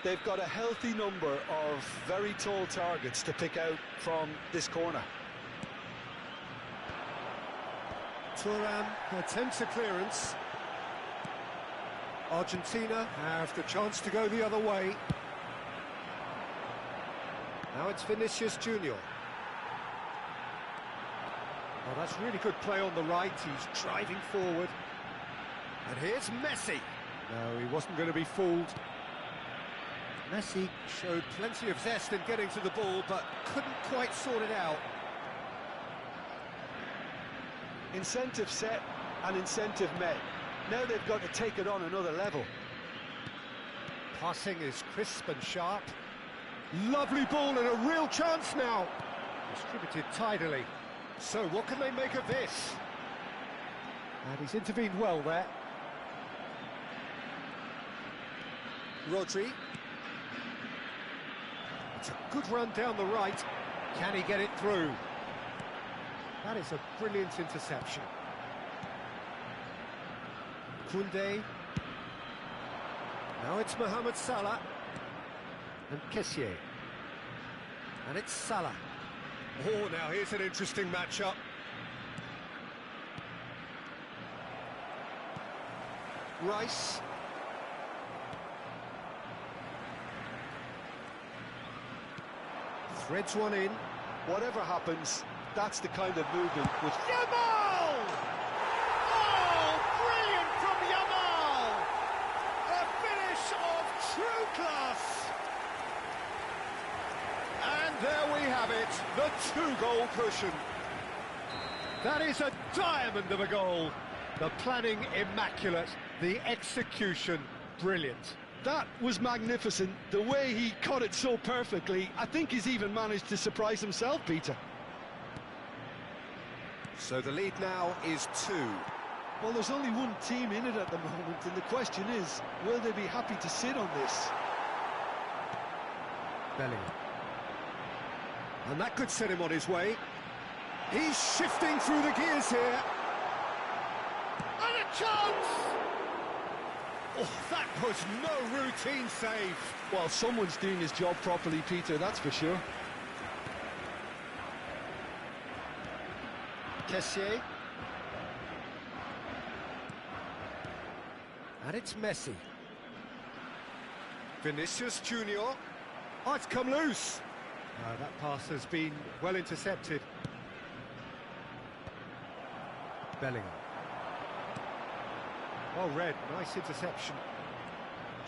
They've got a healthy number of very tall targets to pick out from this corner. Thuram attempts a clearance. Argentina have the chance to go the other way. Now it's Vinicius Junior. Oh, that's really good play on the right. He's driving forward. And here's Messi. No, he wasn't going to be fooled. Messi showed plenty of zest in getting to the ball, but couldn't quite sort it out. Incentive set and incentive met. Now they've got to take it on another level. Passing is crisp and sharp. Lovely ball and a real chance now. Distributed tidily. So what can they make of this? And he's intervened well there. Rodri. It's a good run down the right. Can he get it through? That is a brilliant interception. Koundé. Now it's Mohamed Salah. And Kessié. And it's Salah. Oh, now here's an interesting matchup. Rice. Threads one in. Whatever happens, that's the kind of movement which... Yamal! Oh, brilliant from Yamal! A finish of true class! And there we have it, the two-goal cushion. That is a diamond of a goal. The planning immaculate, the execution brilliant. That was magnificent, the way he cut it so perfectly. I think he's even managed to surprise himself, Peter. So the lead now is 2. Well, there's only one team in it at the moment, and the question is, will they be happy to sit on this? Bellingham. And that could set him on his way. He's shifting through the gears here. And a chance! Oh, that was no routine save. Well, someone's doing his job properly, Peter, that's for sure. Kessié. And it's Messi. Vinicius Junior. Oh, it's come loose. That pass has been well intercepted. Bellingham. Well read, nice interception.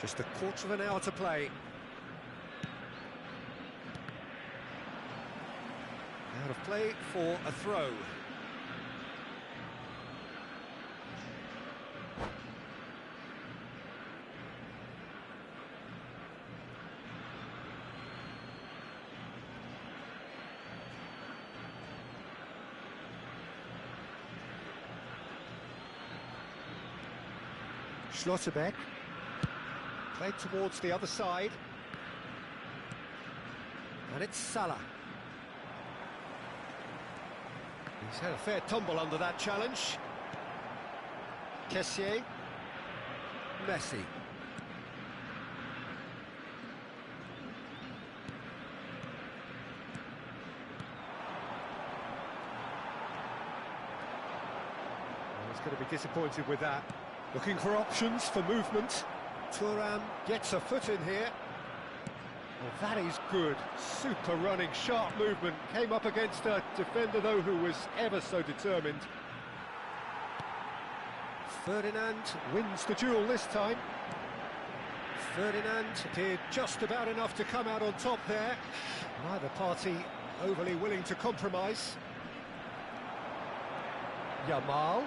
Just a quarter of an hour to play. Out of play for a throw. Schlotterbeck, played towards the other side, and it's Salah. He's had a fair tumble under that challenge. Kessié, Messi. Well, he's going to be disappointed with that. Looking for options for movement. Thuram gets a foot in here. Well, that is good. Super running, sharp movement. Came up against a defender, though, who was ever so determined. Ferdinand wins the duel this time. Ferdinand did just about enough to come out on top there. Neither party overly willing to compromise. Yamal.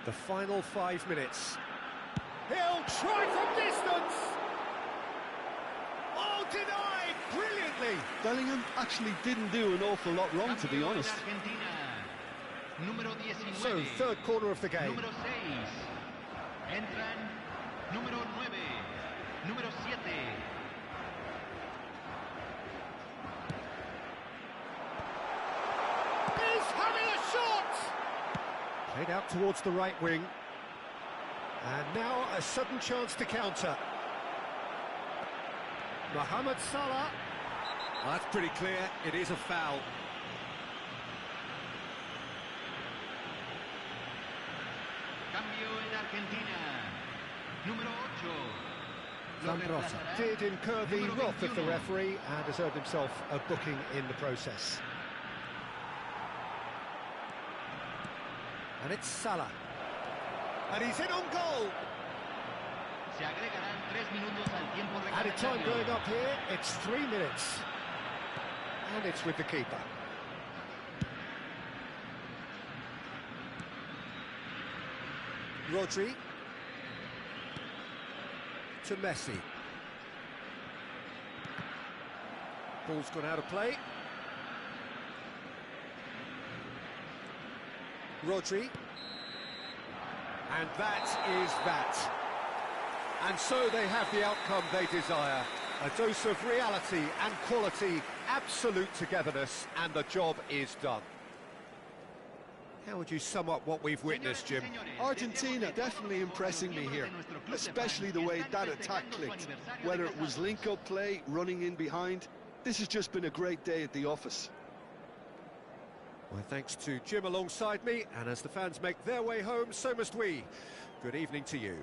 The final 5 minutes. He'll try from distance! Oh, denied brilliantly! Bellingham actually didn't do an awful lot wrong, to be honest. So, third corner of the game. Número 6. Entran número 9, número 7. He's having a shot! Played out towards the right wing. And now a sudden chance to counter. Mohamed Salah. Well, that's pretty clear, it is a foul. Cambio en Argentina. Número 8. Zambrotta did incur the wrath of the referee and has earned himself a booking in the process. And it's Salah. And he's in on goal. Se agregarán 3 minutos al tiempo Added time reglamentario. going up here, it's 3 minutes. And it's with the keeper. Rodri. To Messi. Ball's gone out of play. Rodri. And that is that. And so they have the outcome they desire. A dose of reality and quality, absolute togetherness, and the job is done. How would you sum up what we've witnessed, Jim? Argentina definitely impressing me here, especially the way that attack clicked. Whether it was link-up play, running in behind, this has just been a great day at the office. Well, thanks to Jim alongside me, and as the fans make their way home, so must we. Good evening to you.